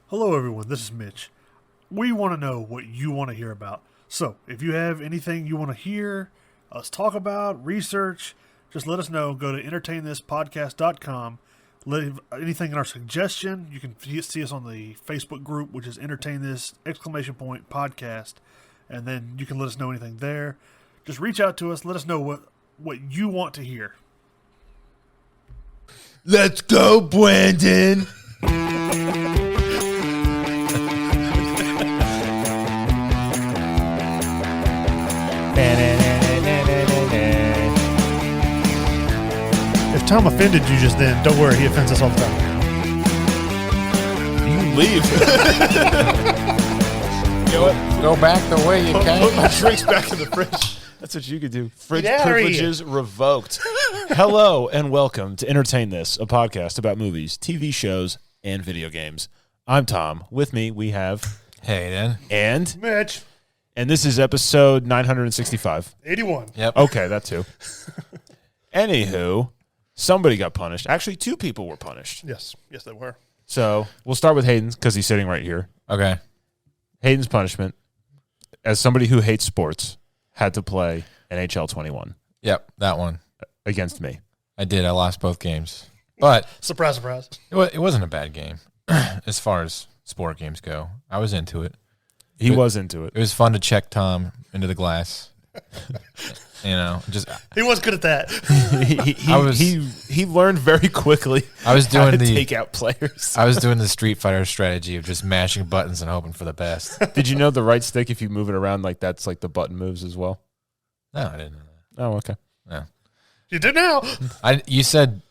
Hello, everyone. This is Mitch. We want to know what you want to hear about. So, if you have anything you want to hear us talk about, research, just let us know. Go to entertainthispodcast.com. Leave anything in our suggestion. You can see us on the Facebook group, which is Entertain This Podcast. And then you can let us know anything there. Just reach out to us. Let us know what you want to hear. Let's go, Brandon. If Tom offended you just then, don't worry, he offends us all the time. You can leave. You know what? Go back the way you came. Put my drinks back in the fridge. That's what you could do. Fridge privileges revoked. Hello and welcome to Entertain This, a podcast about movies, TV shows, and video games. I'm Tom. With me, we have Hayden and Mitch. And this is episode 965. 81. Yep. Okay, that too. Anywho, somebody got punished. Actually, two people were punished. Yes, they were. So we'll start with Hayden's because he's sitting right here. Okay. Hayden's punishment, as somebody who hates sports, had to play NHL 21. Yep, that one. Against me. I did. I lost both games. But Surprise, surprise. it wasn't a bad game as far as sport games go. I was into it. He was into it. It was fun to check Tom into the glass. Just He was good at that. he learned very quickly. I was how doing to the take out players. I was doing the Street Fighter strategy of just mashing buttons and hoping for the best. Did you know the right stick, if you move it around like that's like the button moves as well? No, I didn't know that. Oh, okay. No. You do now. You said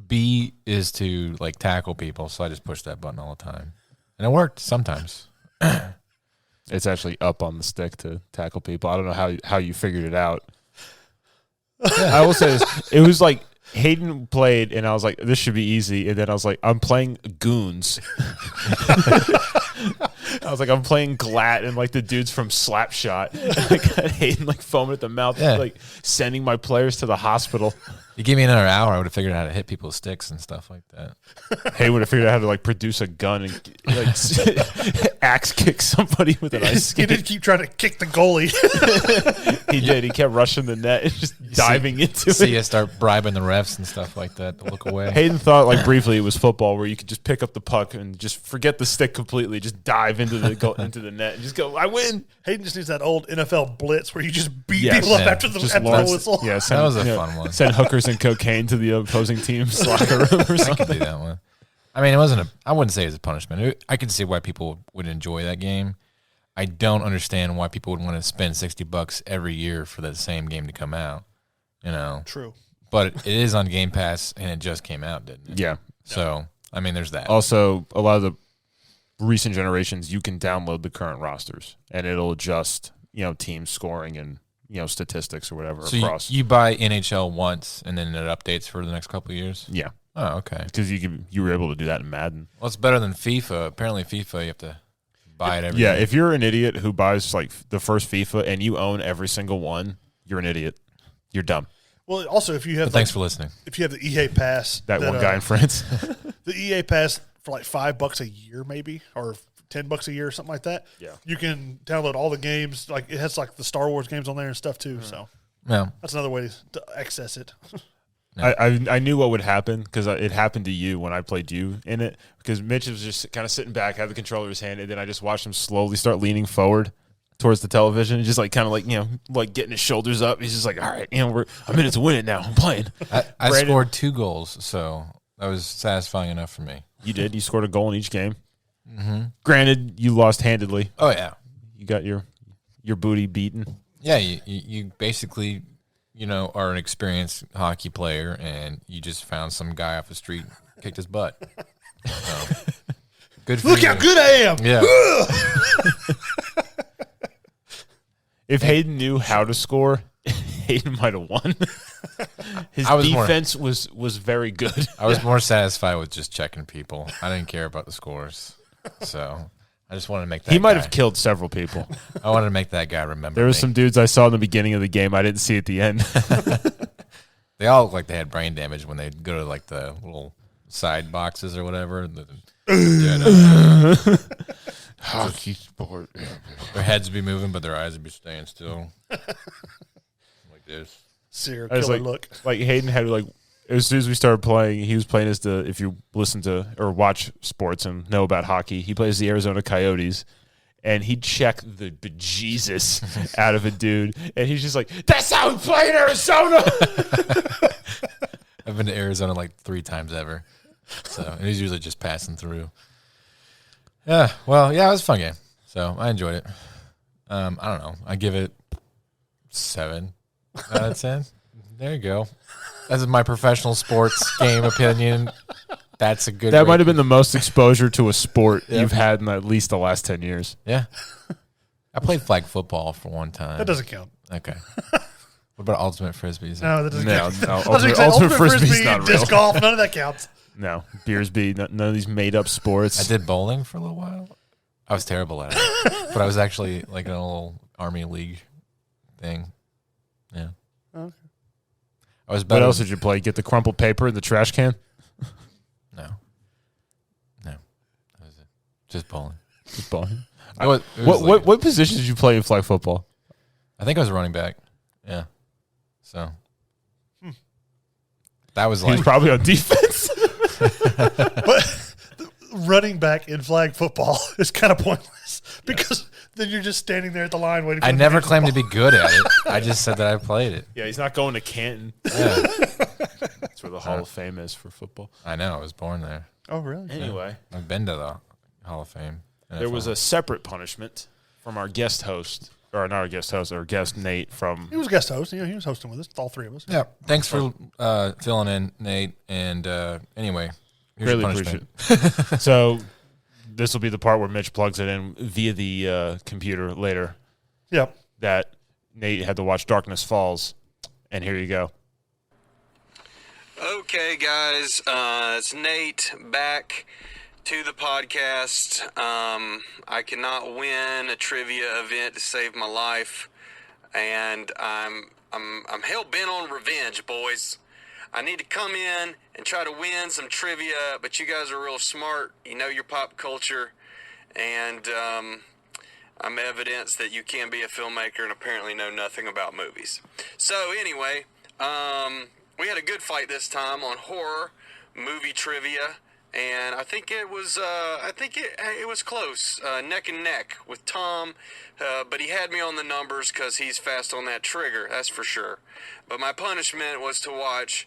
B is to like tackle people, so I just pushed that button all the time, and it worked sometimes. It's actually up on the stick to tackle people. I don't know how you figured it out. I will say this. It was like Hayden played, and I was like, this should be easy. And then I was like, I'm playing Goons. I was like, I'm playing Glat and like the dudes from Slapshot. And I got Hayden like foaming at the mouth, like sending my players to the hospital. You gave me another hour, I would have figured out how to hit people with sticks and stuff like that. Hayden would have figured out how to like produce a gun and like axe kick somebody with an ice skate. He did keep trying to kick the goalie. He did. He kept rushing the net and just diving into it. So you start bribing the refs and stuff like that to look away. Hayden thought like briefly it was football where you could just pick up the puck and just forget the stick completely, just dive into the net and just go, I win. Hayden just needs that old NFL blitz where you just beat people up after the whistle. Yeah, that was a fun one. Send hookers and cocaine to the opposing team's locker room or something. I could do that one. I mean, I wouldn't say it was a punishment. I can see why people would enjoy that game. I don't understand why people would want to spend $60 every year for that same game to come out. True. But it is on Game Pass, and it just came out, didn't it? Yeah. So, I mean, there's that. Also, a lot of the recent generations, you can download the current rosters, and it'll adjust, team scoring and, statistics or whatever so across. You buy NHL once, and then it updates for the next couple of years? Yeah. Oh, okay. Because you were able to do that in Madden. Well, it's better than FIFA. Apparently, FIFA, you have to buy it every year. If you're an idiot who buys like the first FIFA and you own every single one, you're an idiot. You're dumb. Well, also, if you have thanks for listening. If you have the EA Pass, that one guy in France, the EA Pass for like $5 a year, maybe, or $10 a year, or something like that. Yeah, you can download all the games. Like it has like the Star Wars games on there and stuff too. So yeah, that's another way to access it. I knew what would happen because it happened to you when I played you in it. Because Mitch was just kind of sitting back, had the controller in his hand, and then I just watched him slowly start leaning forward towards the television, just like kind of like getting his shoulders up. He's just like, all right, I'm in it to win it now. I'm playing. I scored 2 goals, so that was satisfying enough for me. You did. You scored a goal in each game. Mm-hmm. Granted, you lost handedly. Oh yeah, you got your booty beaten. Yeah, you basically are an experienced hockey player, and you just found some guy off the street, kicked his butt. So, good for Look you. how good I am. Yeah. If Hayden knew how to score, Hayden might have won. His defense was very good. I was more satisfied with just checking people. I didn't care about the scores. So I just wanted to make that He might have killed several people. I wanted to make that guy remember There were some dudes I saw in the beginning of the game I didn't see at the end. They all looked like they had brain damage when they go to like the little side boxes or whatever. Yeah, no. Hockey sport. Their heads would be moving, but their eyes would be staying still. Like this. Serial I was killer like, look. like Hayden had like as soon as we started playing, he was playing as the if you listen to or watch sports and know about hockey, he plays the Arizona Coyotes. And he'd check the bejesus out of a dude. And he's just like, that's how we play in Arizona. I've been to Arizona like 3 times ever. So, and he's usually just passing through. Yeah, well, yeah, it was a fun game. So, I enjoyed it. I don't know. I give it 7 out of 10. There you go. That's my professional sports game opinion. That's a good. That might have been the most exposure to a sport Yep. you've had in at least the last 10 years. Yeah. I played flag football for one time. That doesn't count. Okay. What about ultimate frisbees? No, that doesn't No, count. no. I was gonna say, Ultimate Frisbee's not real. disc golf, none of that counts. No. Beersby, none of these made up sports. I did bowling for a little while. I was terrible at it, but I was actually like in a little army league thing. Yeah. Okay. I was What better. else did you play? Get the crumpled paper in the trash can? No. That was it. Just bowling. Just bowling. It was like- What position did you play in flag football? I think I was a running back. Yeah. So that was He like was probably on defense. But running back in flag football is kind of pointless because then you're just standing there at the line waiting for I them never to claimed to be good at it. I just said that I played it. Yeah, he's not going to Canton. Yeah. That's where the Hall of Fame is for football. I know. I was born there. Oh, really? Anyway, I've been to the Hall of Fame. there was a separate punishment from our guest host, or not our guest host, our guest Nate from. He was guest host. He was hosting with us, all 3 of us. Yeah. Thanks for filling in, Nate. And anyway, here's your Really punishment. appreciate it. So this will be the part where Mitch plugs it in via the computer later. Yep. That Nate had to watch Darkness Falls, and here you go. Okay, guys, it's Nate back to the podcast. I cannot win a trivia event to save my life, and I'm hell bent on revenge, boys. I need to come in and try to win some trivia, but you guys are real smart. You know your pop culture, and I'm evidence that you can be a filmmaker and apparently know nothing about movies. So anyway, we had a good fight this time on horror movie trivia, and I think it was it was close, neck and neck with Tom, but he had me on the numbers because he's fast on that trigger, that's for sure. But my punishment was to watch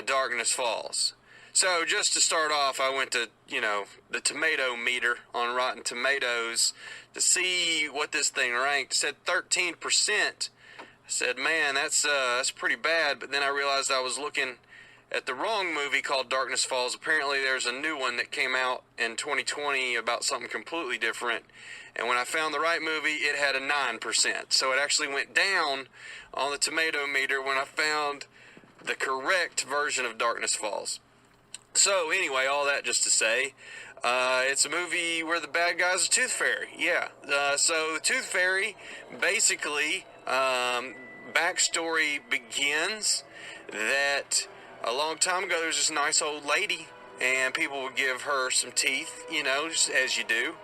Darkness Falls. So just to start off, I went to the tomato meter on Rotten Tomatoes to see what this thing ranked. It said 13%. I said, man, that's pretty bad. But then I realized I was looking at the wrong movie called Darkness Falls. Apparently there's a new one that came out in 2020 about something completely different. And when I found the right movie, it had a 9%. So it actually went down on the tomato meter when I found the correct version of Darkness Falls. So anyway, all that just to say, it's a movie where the bad guy's a tooth fairy. Yeah. So the tooth fairy, basically, backstory begins that a long time ago there was this nice old lady, and people would give her some teeth, just as you do,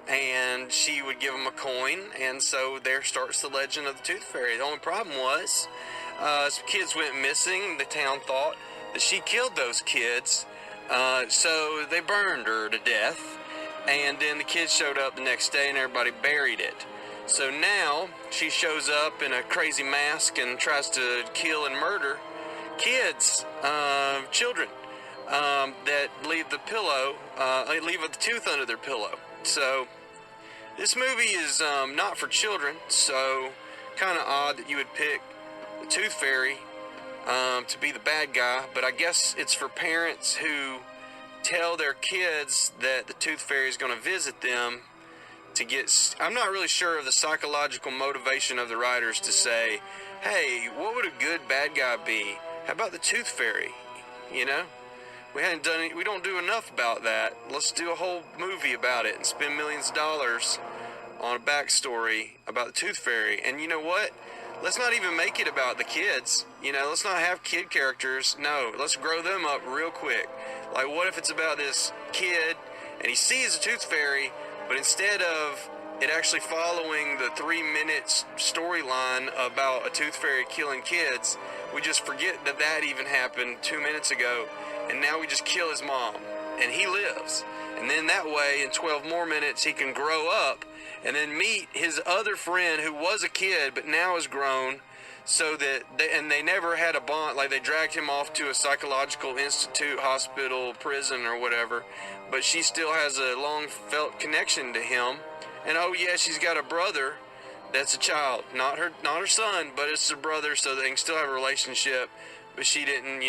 and she would give them a coin, and so there starts the legend of the tooth fairy. The only problem was some kids went missing. The town thought that she killed those kids, so they burned her to death, and then the kids showed up the next day and everybody buried it. So now she shows up in a crazy mask and tries to kill and murder kids, children, that leave the pillow, leave a tooth under their pillow. So this movie is not for children, so kind of odd that you would pick the tooth fairy to be the bad guy, but I guess it's for parents who tell their kids that the tooth fairy is going to visit them to get. I'm not really sure of the psychological motivation of the writers to say, hey, what would a good bad guy be? How about the tooth fairy? We don't do enough about that. Let's do a whole movie about it and spend millions of dollars on a backstory about the tooth fairy. And you know what? Let's not even make it about the kids. Let's not have kid characters. No, let's grow them up real quick. Like, what if it's about this kid and he sees a tooth fairy, but instead of it actually following the 3 minutes storyline about a tooth fairy killing kids, we just forget that that even happened 2 minutes ago, and now we just kill his mom, and he lives. And then that way, in 12 more minutes, he can grow up and then meet his other friend who was a kid but now is grown, so that they never had a bond. Like, they dragged him off to a psychological institute, hospital, prison, or whatever, but she still has a long-felt connection to him. And oh yeah, she's got a brother that's a child, not her son, but it's her brother, so they can still have a relationship. But she didn't,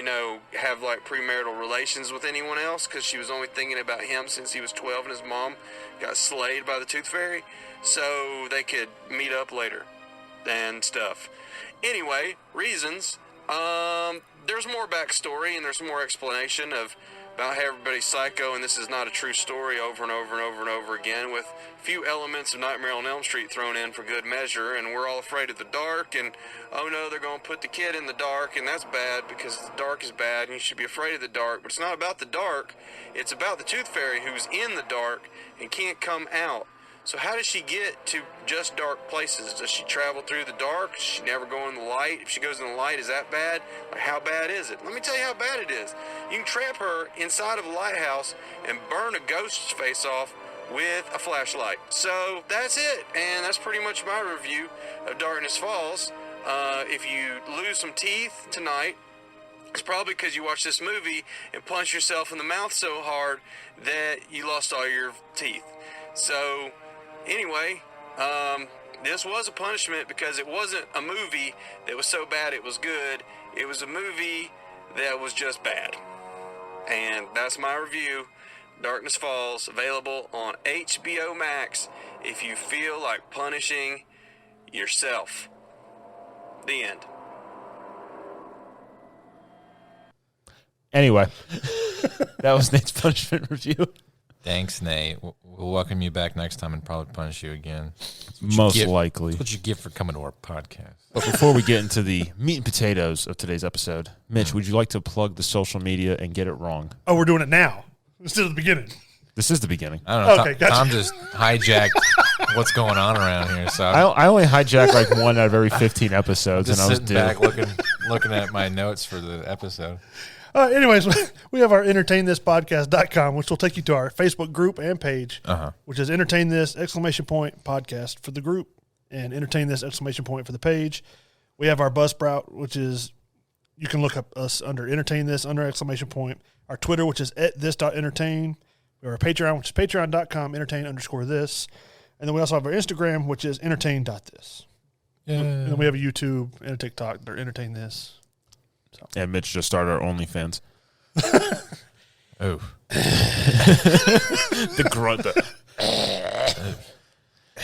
have like premarital relations with anyone else because she was only thinking about him since he was 12 and his mom got slayed by the tooth fairy, so they could meet up later and stuff. Anyway, reasons. There's more backstory and there's more explanation about how everybody's psycho, and this is not a true story over and over and over and over again, with a few elements of Nightmare on Elm Street thrown in for good measure. And we're all afraid of the dark, and oh no, they're going to put the kid in the dark, and that's bad because the dark is bad and you should be afraid of the dark. But it's not about the dark, it's about the tooth fairy who's in the dark and can't come out. So how does she get to just dark places? Does she travel through the dark? Does she never go in the light? If she goes in the light, is that bad? Like, how bad is it? Let me tell you how bad it is. You can trap her inside of a lighthouse and burn a ghost's face off with a flashlight. So that's it, and that's pretty much my review of Darkness Falls. If you lose some teeth tonight, it's probably because you watched this movie and punched yourself in the mouth so hard that you lost all your teeth. So anyway, this was a punishment because it wasn't a movie that was so bad it was good. It was a movie that was just bad. And that's my review. Darkness Falls, available on HBO Max if you feel like punishing yourself. The end. Anyway, that was Nate's punishment review. Thanks, Nate. We'll welcome you back next time and probably punish you again. Most likely. That's what you get for coming to our podcast. But before we get into the meat and potatoes of today's episode, Mitch, would you like to plug the social media and get it wrong? Oh, we're doing it now instead of the beginning. This is the beginning. I don't know. Okay, gotcha. Tom just hijacked what's going on around here. So I only hijack like one out of every 15 episodes, just and I was sitting back looking at my notes for the episode. Anyways, we have our entertainthispodcast.com, which will take you to our Facebook group and page, which is Entertain This! Podcast for the group and Entertain This! For the page. We have our Buzzsprout, which is, you can look up us under Entertain This! Our Twitter, which is @this.entertain. We have our Patreon, which is patreon.com/entertain_this. And then we also have our Instagram, which is entertain.this. Yeah. And then we have a YouTube and a TikTok. They're Entertain This. So. And Mitch just started our OnlyFans. Oh. The grunt. All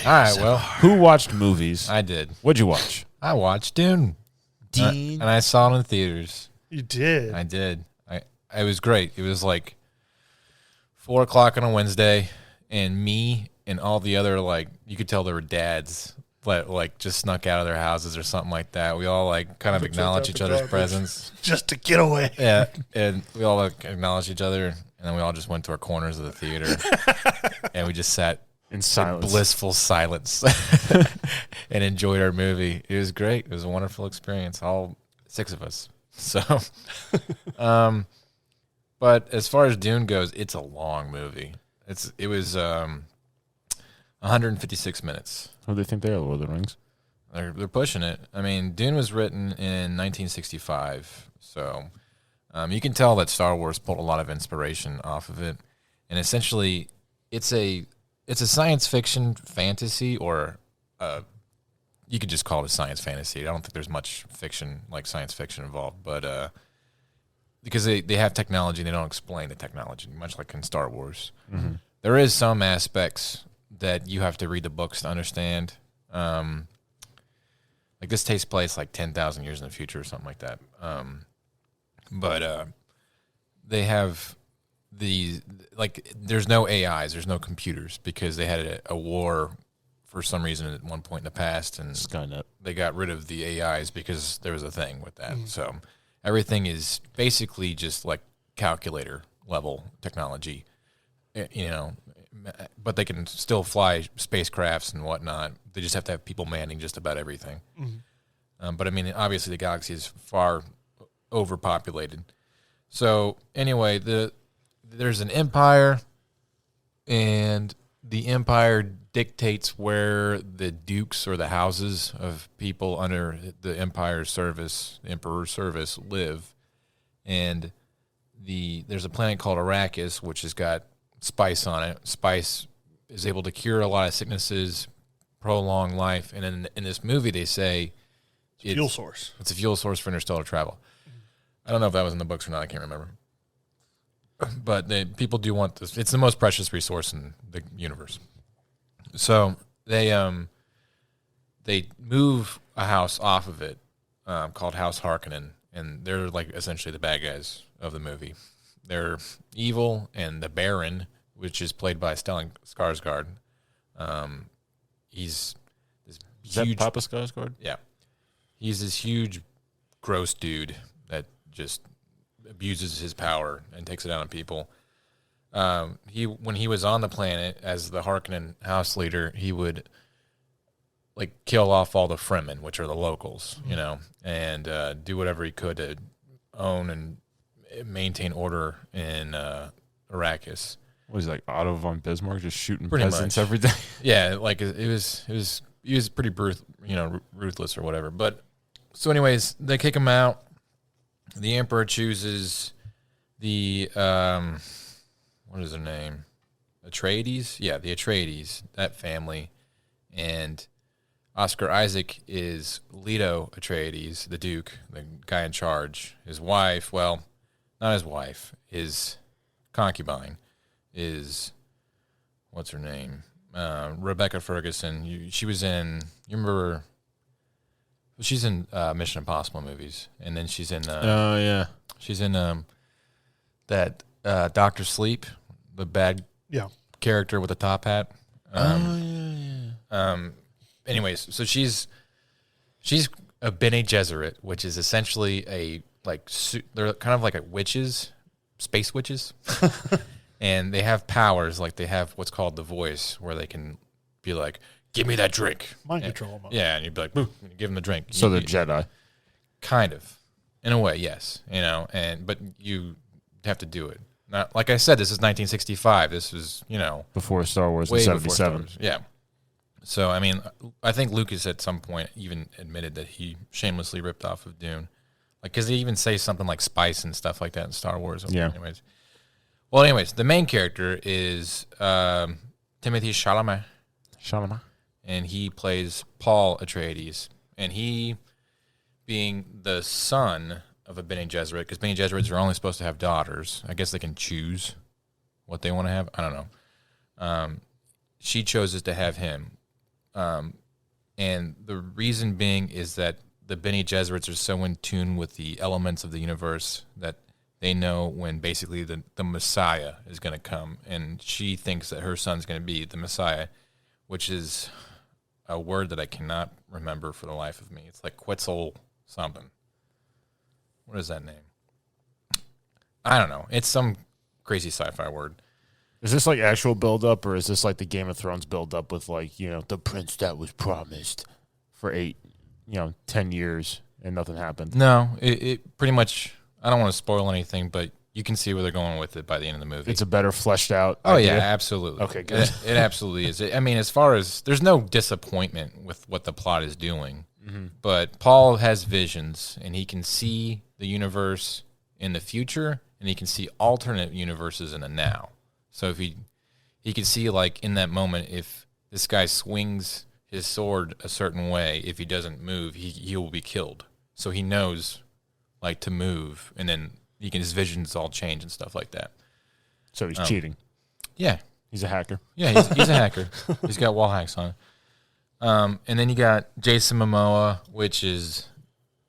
right, well. Who watched movies? I did. What'd you watch? I watched Dune. Dune. And I saw it in theaters. You did? I did. It was great. It was like 4 o'clock on a Wednesday, and me and all the other, you could tell there were dads that just snuck out of their houses or something like that. We all kind of acknowledge each other's presence. Just to get away. Yeah, and we all acknowledged each other, and then we all just went to our corners of the theater, and we just sat in silence, blissful silence, and enjoyed our movie. It was great. It was a wonderful experience. All 6 of us. So, but as far as Dune goes, it's a long movie. It was 156 minutes. Who do they think they are, Lord of the Rings? They're pushing it. I mean, Dune was written in 1965, so you can tell that Star Wars pulled a lot of inspiration off of it. And essentially, it's a science fiction fantasy, or you could just call it a science fantasy. I don't think there's much fiction like science fiction involved, but because they have technology, they don't explain the technology, much like in Star Wars. Mm-hmm. There is some aspects that you have to read the books to understand. This takes place 10,000 years in the future or something like that. But they have there's no AIs, there's no computers, because they had a war for some reason at one point in the past, and Skynet. They got rid of the AIs because there was a thing with that. So everything is basically just calculator level technology. you know, but they can still fly spacecrafts and whatnot. They just have to have people manning just about everything. But I mean, obviously the galaxy is far overpopulated. So anyway, there's an empire, and the empire dictates where the dukes or the houses of people under the empire's service, the emperor's service, live. And there's a planet called Arrakis, which has got spice on it. Spice is able to cure a lot of sicknesses, prolong life. And in this movie, they say it's fuel source. It's a fuel source for interstellar travel. I don't know if that was in the books or not. I can't remember. But people do want this. It's the most precious resource in the universe. So they move a house off of it called House Harkonnen, and they're like essentially the bad guys of the movie. They're evil, and the Baron, which is played by Stellan Skarsgård, he's this huge. Is that Papa Skarsgård? Yeah, he's this huge, gross dude that just abuses his power and takes it out on people. When he was on the planet as the Harkonnen house leader, he would like kill off all the Fremen, which are the locals, you know, and do whatever he could to own and maintain order in Arrakis. What is it, like Otto von Bismarck just shooting Pretty peasants much. every day? Yeah, like he was pretty ruthless or whatever. But so, anyways, they kick him out. The Emperor chooses the what is their name? Atreides? Yeah, the Atreides, that family. And Oscar Isaac is Leto Atreides, the Duke, the guy in charge. His wife, well, not his wife, his concubine is, what's her name? Rebecca Ferguson. She was in, you remember, she's in Mission Impossible movies. And then she's in, yeah. she's in that Dr. Sleep, the bad character with the top hat. Anyways, so she's a Bene Gesserit, which is essentially they're kind of like witches, space witches, and they have powers. Like they have what's called the Voice, where they can be like, "Give me that drink." Mind control almost. Yeah, and you'd be like, "Boo," and you give them the drink. So they're Jedi. Kind of, in a way, yes. You know, but you have to do it. Not like I said, this is 1965. This was, Before Star Wars in way before Star 77. Wars. Yeah. So, I mean, I think Lucas at some point even admitted that he shamelessly ripped off of Dune. Like, because they even say something like spice and stuff like that in Star Wars. Yeah. Anyways, the main character is Timothée Chalamet. Chalamet. And he plays Paul Atreides. And he, being the son of a Bene Gesserit, because Bene Gesserits are only supposed to have daughters. I guess they can choose what they want to have. I don't know. She chooses to have him. And the reason being is that the Bene Gesserits are so in tune with the elements of the universe that they know when basically the Messiah is going to come. And she thinks that her son's going to be the Messiah, which is a word that I cannot remember for the life of me. It's like Quetzal something. What is that name? I don't know. It's some crazy sci-fi word. Is this like actual build-up, or is this like the Game of Thrones build-up with like, the prince that was promised for 10 years and nothing happened? No, it pretty much, I don't want to spoil anything, but you can see where they're going with it by the end of the movie. It's a better fleshed out idea. idea? Yeah, absolutely. Okay, good. It absolutely is. I mean, as far as, there's no disappointment with what the plot is doing, but Paul has visions, and he can see the universe in the future, and he can see alternate universes in the now. So if he can see, like, in that moment, if this guy swings his sword a certain way, if he doesn't move, he will be killed. So he knows, like, to move, and then his visions all change and stuff like that. So he's cheating. Yeah. He's a hacker. Yeah, he's a hacker. He's got wall hacks on. And then you got Jason Momoa, which is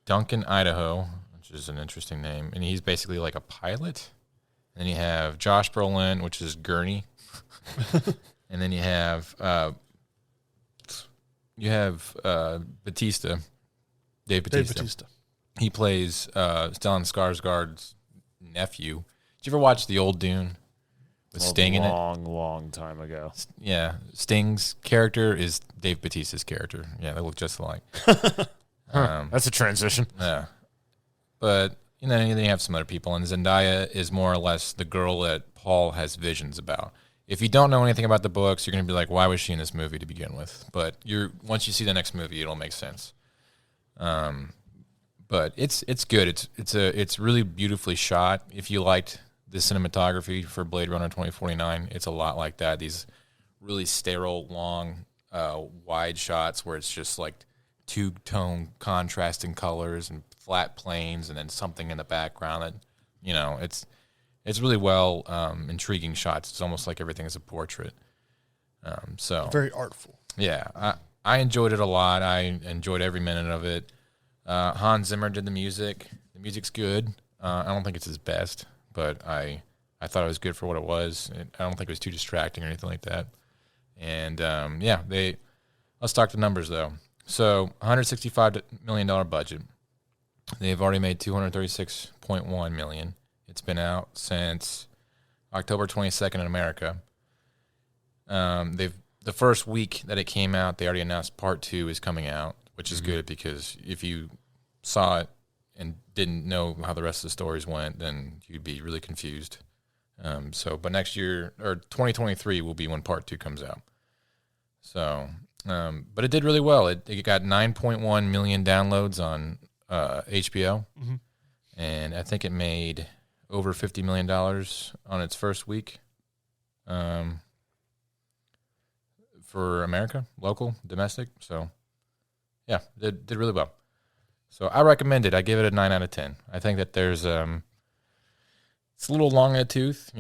Duncan, Idaho, which is an interesting name. And he's basically like a pilot. And then you have Josh Brolin, which is Gurney. And then you have Batista, Dave Batista. He plays Stellan Skarsgård's nephew. Did you ever watch the old Dune with Sting in it. Long time ago. Yeah, Sting's character is Dave Bautista's character. Yeah, they look just alike. That's a transition. Yeah, but then you have some other people, and Zendaya is more or less the girl that Paul has visions about. If you don't know anything about the books, you're going to be like, why was she in this movie to begin with? But once you see the next movie, it'll make sense. But it's good. It's really beautifully shot. If you liked the cinematography for Blade Runner 2049, it's a lot like that. These really sterile, long, wide shots where it's just like two-tone contrasting colors and flat planes and then something in the background that, it's really well intriguing shots. It's almost like everything is a portrait. So Very artful. yeah, I enjoyed it a lot. I enjoyed every minute of it. Hans Zimmer did the music. The music's good. I don't think it's his best, but I thought it was good for what it was. I don't think it was too distracting or anything like that. And let's talk the numbers though. So $165 million budget. They've already made $236.1 million. It's been out since October 22nd in America. The first week that it came out, they already announced Part 2 is coming out, which is good because if you saw it and didn't know how the rest of the stories went, then you'd be really confused. But next year, or 2023, will be when Part 2 comes out. So, but it did really well. It got 9.1 million downloads on HBO, and I think it made over $50 million on its first week for America, local, domestic. So, yeah, it did really well. So I recommend it. I give it a 9 out of 10. I think that there's it's a little long in the tooth.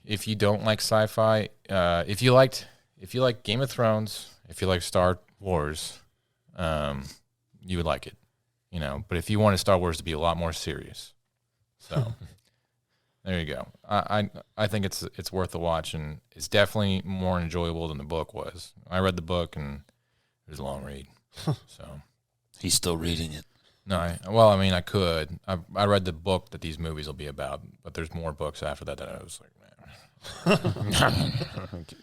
If you don't like sci-fi, if you like Game of Thrones, if you like Star Wars, you would like it. But if you wanted Star Wars to be a lot more serious, so there you go. I think it's worth a watch, and it's definitely more enjoyable than the book was. I read the book, and it was a long read. So He's still reading it. no, I could. I read the book that these movies will be about, but there's more books after that I was like, man.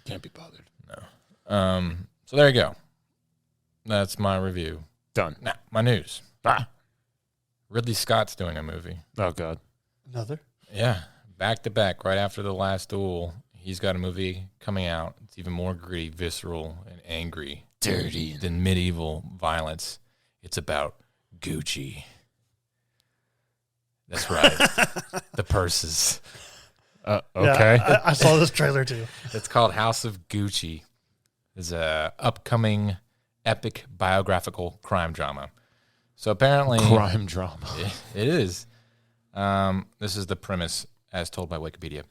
Can't be bothered. No. So there you go. That's my review. Done. Now, my news. Ridley Scott's doing a movie. Oh, God. Another? Yeah, back to back, right after The Last Duel. He's got a movie coming out. It's even more gritty, visceral, and angry. Dirty. Than medieval violence. It's about Gucci. That's right. The purses. Okay. Yeah, I saw this trailer too. It's called House of Gucci. It's a upcoming epic biographical crime drama. So apparently... Crime drama. It is. This is the premise as told by Wikipedia.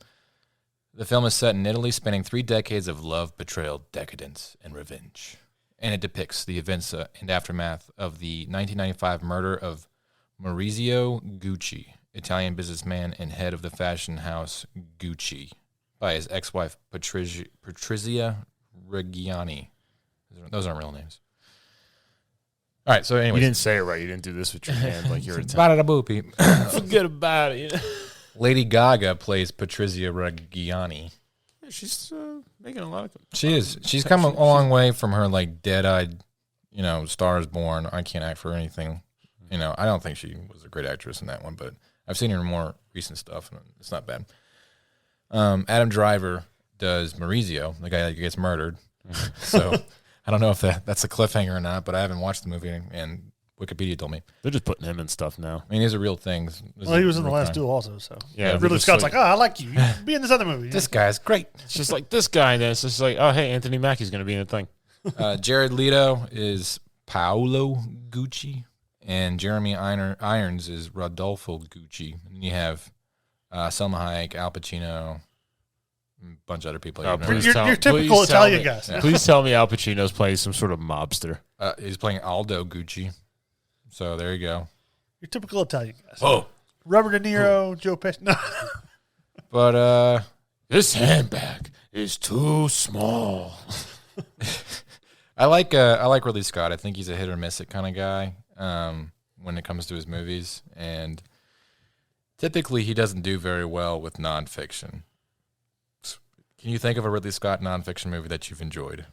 The film is set in Italy, spanning 3 decades of love, betrayal, decadence, and revenge. And it depicts the events and aftermath of the 1995 murder of Maurizio Gucci, Italian businessman and head of the fashion house Gucci, by his ex-wife Patrizia Reggiani. Those aren't real names. All right, so anyway. You didn't say it right. You didn't do this with your hand like you're Italian. Forget about it. Lady Gaga plays Patrizia Reggiani. Yeah, she's making a lot of... She is. She's come a long way from her, like, dead-eyed, Stars Born. I can't act for anything. I don't think she was a great actress in that one, but I've seen her in more recent stuff, and it's not bad. Adam Driver does Maurizio, the guy that gets murdered. So I don't know if that's a cliffhanger or not, but I haven't watched the movie, and Wikipedia told me. They're just putting him in stuff now. I mean, these are real things. Well, he was in The Last Duel also, so. Yeah, Ridley Scott's like, I like you. You be in this other movie. This guy's great. It's just like this guy, and it's just like, oh, hey, Anthony Mackie's going to be in a thing. Jared Leto is Paolo Gucci, and Jeremy Irons is Rodolfo Gucci. And you have Selma Hayek, Al Pacino, a bunch of other people. Oh, Your typical Italian guys. Yeah. Please tell me Al Pacino's playing some sort of mobster. He's playing Aldo Gucci. So there you go. Your typical Italian guys. Oh. Robert De Niro, Joe Pesci. No. But This handbag is too small. I like Ridley Scott. I think he's a hit or miss it kind of guy when it comes to his movies, and typically he doesn't do very well with nonfiction. Can you think of a Ridley Scott nonfiction movie that you've enjoyed?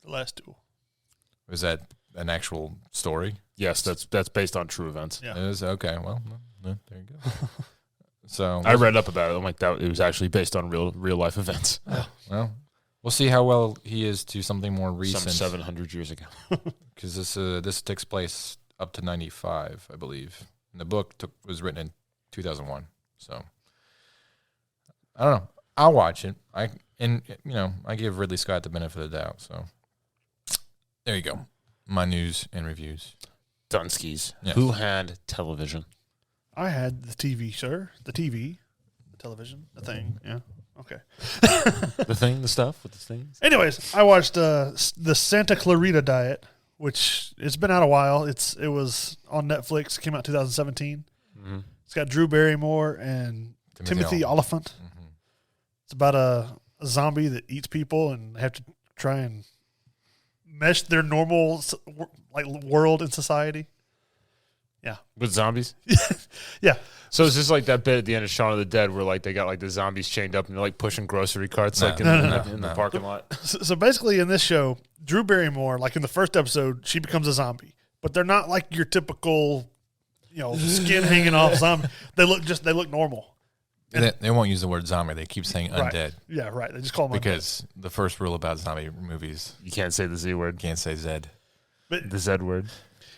The last two. Was that an actual story? Yes, that's based on true events. Yeah. It is? Okay, well, there you go. So I read up about it. I'm like, that it was actually based on real life events. well, we'll see how well he is to something more Some recent. 700 years ago. Because this takes place up to 95, I believe. And the book was written in 2001. So I don't know. I'll watch it. I give Ridley Scott the benefit of the doubt. So there you go. My news and reviews. Dunskies. Yes. Who had television? I had the TV, sir. The TV, the television, the thing. Yeah. Okay. The thing, the stuff with the things. Anyways, I watched the Santa Clarita Diet, which it's been out a while. It was on Netflix. It came out 2017. Mm-hmm. It's got Drew Barrymore and Timothy Oliphant. Mm-hmm. It's about a zombie that eats people, and they have to try and mesh their normal world and society. Yeah. With zombies? Yeah. So is this like that bit at the end of Shaun of the Dead where like they got like the zombies chained up and they're like pushing grocery carts in the parking lot? So basically in this show, Drew Barrymore, like in the first episode, she becomes a zombie. But they're not like your typical, skin hanging off zombie. They look normal. They won't use the word zombie. They keep saying undead. Right. Yeah, right. They just call them because the first rule about zombie movies, You can't say the Z word. can't say Zed. But The Z word.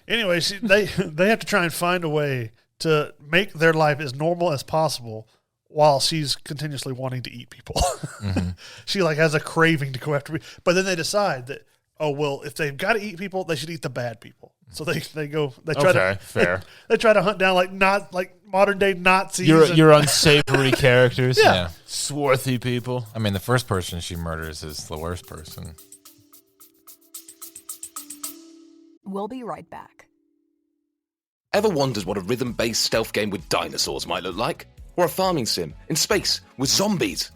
anyway, they have to try and find a way to make their life as normal as possible while she's continuously wanting to eat people. Mm-hmm. She has a craving to go after me. But then they decide that, if they've got to eat people, they should eat the bad people. So they try fair. They try to hunt down not modern day Nazis. Your unsavory characters. Yeah. Swarthy people. I mean, the first person she murders is the worst person. We'll be right back. Ever wondered what a rhythm-based stealth game with dinosaurs might look like? Or a farming sim in space with zombies?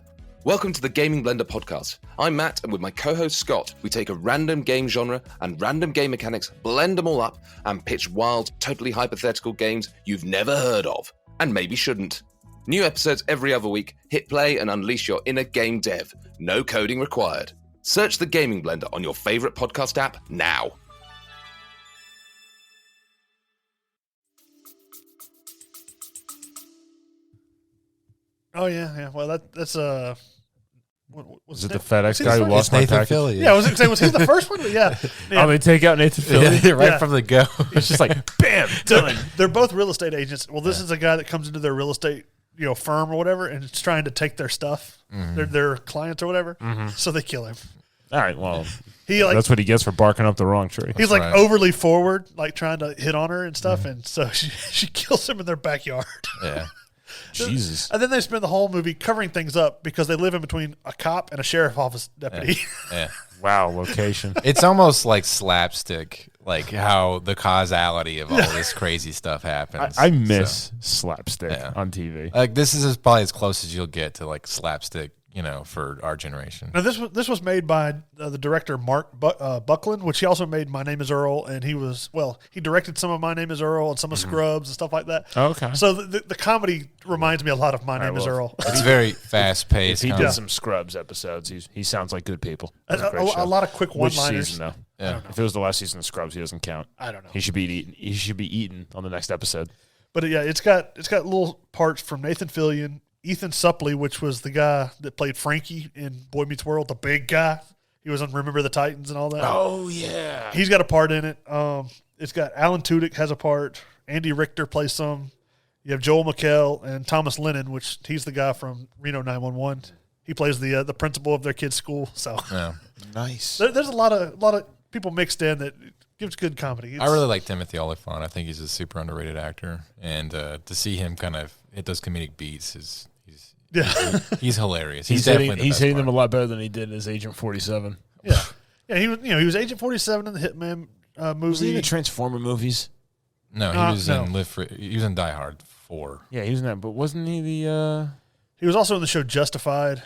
Welcome to the Gaming Blender podcast. I'm Matt, and with my co-host Scott, we take a random game genre and random game mechanics, blend them all up, and pitch wild, totally hypothetical games you've never heard of, and maybe shouldn't. New episodes every other week. Hit play and unleash your inner game dev. No coding required. Search the Gaming Blender on your favorite podcast app now. Oh yeah. Well, that's Was it the FedEx guy who first? lost my Nathan package? Fillion. Yeah, I was going to say, was he the first one? Yeah. I'm going to take out Nathan Fillion. Yeah, right Yeah. from the go. It's just like, bam, done. They're both real estate agents. Well, this is a guy that comes into their real estate, firm or whatever, and is trying to take their stuff, their clients or whatever. So they kill him. All right, well, He that's what he gets for barking up the wrong tree. he's right. overly forward, trying to hit on her and stuff, and so she kills him in their backyard. Yeah. Jesus. And then they spend the whole movie covering things up because they live in between a cop and a sheriff office deputy. Yeah. Wow, location. It's almost like slapstick, like how the causality of all this crazy stuff happens. I miss So, slapstick Yeah. on TV. like this is probably as close as you'll get to like slapstick, for our generation. Now this was made by the director Mark Buckland, which he also made My Name Is Earl, and he directed some of My Name Is Earl and some of Scrubs and stuff like that. Oh, okay. So the comedy reminds me a lot of My Name Is well, Earl. It's very fast If paced. he did some Scrubs episodes, he sounds like good people. That's a great show. A lot of quick Which one-liners. season, though? Yeah. If it was the last season of Scrubs, he doesn't count. I don't know. He should be eaten. He should be eaten on the next episode. But yeah, it's got little parts from Nathan Fillion, Ethan Suplee, which was the guy that played Frankie in Boy Meets World, the big guy. He was on Remember the Titans and all that. Oh yeah. He's got a part in it. It's got Alan Tudyk has a part. Andy Richter plays some. You have Joel McHale and Thomas Lennon, which he's the guy from Reno 911. He plays the principal of their kid's school. So Yeah. Nice. there's a lot of people mixed in that gives good comedy. I really like Timothy Oliphant. I think he's a super underrated actor, and to see him kind of hit those comedic beats he's hilarious. He's definitely hitting, the he's best hitting part. them a lot better than he did as Agent 47. Yeah. He was Agent 47 in the Hitman movie. Was he in the Transformer movies? No, he was in Live Free. He was in Die Hard 4. Yeah, he was in that. But wasn't he the? He was also in the show Justified.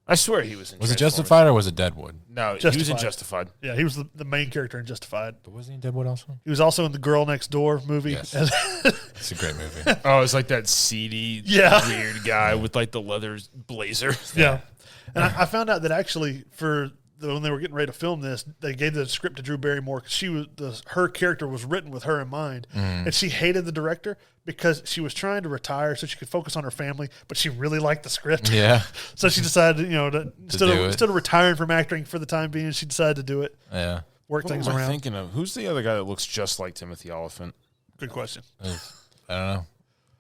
I swear he was in. Was it Transformers. Justified or was it Deadwood? No, he was in Justified. Justified. Yeah, he was the main character in Justified. But wasn't he in Deadwood also? He was also in the Girl Next Door movie. Yes. It's a great movie. Oh, it's like that seedy, Yeah. weird guy with like the leather blazer. Yeah. And I found out that actually when they were getting ready to film this, they gave the script to Drew Barrymore because her character was written with her in mind, and she hated the director because she was trying to retire so she could focus on her family, but she really liked the script. Yeah. So she decided, instead of retiring from acting for the time being, she decided to do it. Yeah. Work What things am I around. thinking of? Who's the other guy that looks just like Timothy Oliphant? Good question. I don't know.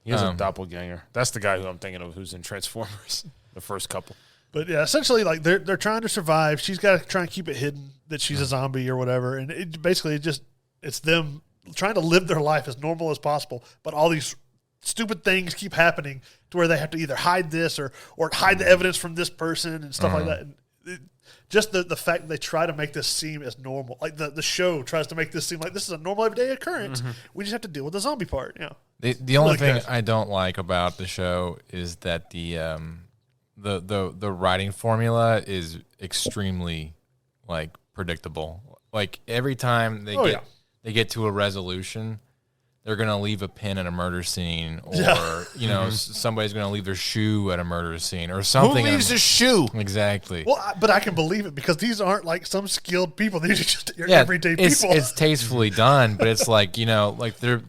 He has a doppelganger. That's the guy who I'm thinking of who's in Transformers, the first couple. But yeah, essentially, like they're trying to survive. She's got to try and keep it hidden that she's a zombie or whatever, and it's them trying to live their life as normal as possible. But all these stupid things keep happening to where they have to either hide this or hide the evidence from this person and stuff like that. And just the fact that they try to make this seem as normal, like the show tries to make this seem like this is a normal everyday occurrence. We just have to deal with the zombie part. Yeah. The only thing I don't like about the show is that the writing formula is extremely like predictable. Like every time they get to a resolution, they're gonna leave a pin at a murder scene, or somebody's gonna leave their shoe at a murder scene, or something. Who leaves their shoe? Exactly. Well, but I can believe it because these aren't like some skilled people. These are just everyday people. It's tastefully done, but it's like like they're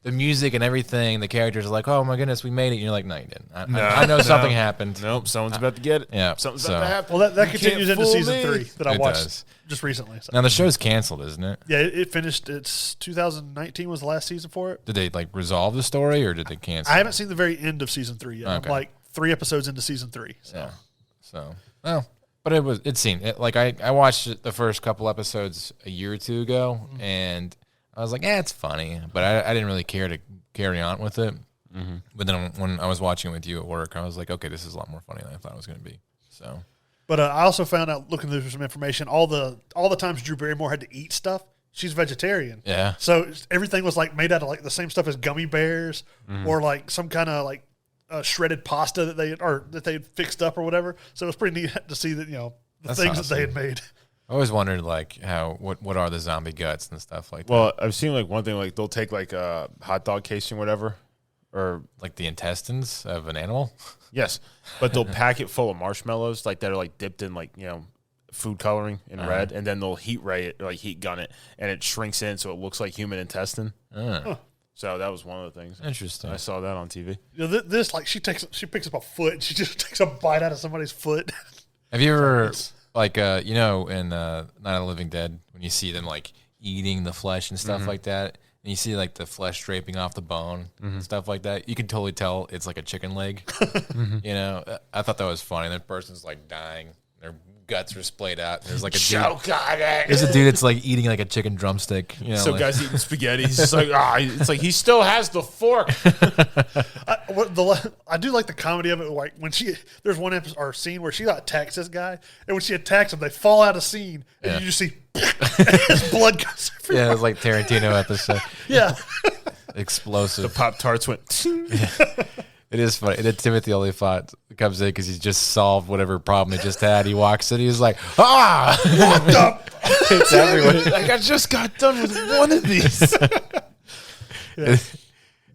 the music and everything. The characters are like, "Oh my goodness, we made it." And you're like, "No, you didn't." I know something happened. Nope, someone's about to get it. Yeah, something's about to happen. Well, that You continues can't into fool season me. 3 that I It watched does. just recently. So. Now the show's canceled, isn't it? Yeah, it finished. It's 2019 was the last season for it. Did they like resolve the story, or did they cancel? I haven't seen the very end of season 3 yet. Okay. I'm like 3 episodes into season 3. So. Yeah. So, well, but it seemed like I watched the first couple episodes a year or two ago, and I was like, it's funny, but I didn't really care to carry on with it. But then when I was watching it with you at work, I was like, okay, this is a lot more funny than I thought it was going to be. So, but I also found out looking through some information, all the times Drew Barrymore had to eat stuff, she's vegetarian. Yeah. So everything was like made out of like the same stuff as gummy bears or like some kind of like shredded pasta that they had fixed up or whatever. So it was pretty neat to see that the That's things awesome. that they had made. I always wondered like what are the zombie guts and stuff like that. Well, I've seen like one thing, like they'll take like a hot dog casing, whatever, or like the intestines of an animal. yes, but they'll pack it full of marshmallows, like that are like dipped in like food coloring in red, and then they'll heat ray it, or like heat gun it, and it shrinks in so it looks like human intestine. So that was one of the things. Interesting. I saw that on TV. This like she picks up a foot and she just takes a bite out of somebody's foot. Have you ever like in Night of the Living Dead when you see them like eating the flesh and stuff like that, and you see like the flesh draping off the bone and stuff like that, you can totally tell it's like a chicken leg. I thought that was funny. That person's like dying, their guts are splayed out. There's like a dude. There's a dude that's like eating like a chicken drumstick. So like, guys eating spaghetti. He's just like it's like he still has the fork. I do like the comedy of it. Like when there's one episode or scene where she attacks this guy, and when she attacks him, they fall out of scene, and you just see his blood goes everywhere. yeah, it's like Tarantino episode. Yeah. Explosive. The Pop-Tarts went. It is funny. And then Timothy Olyphant comes in because he's just solved whatever problem he just had. He walks in, he's like, what the? It's everywhere. Like I just got done with one of these. And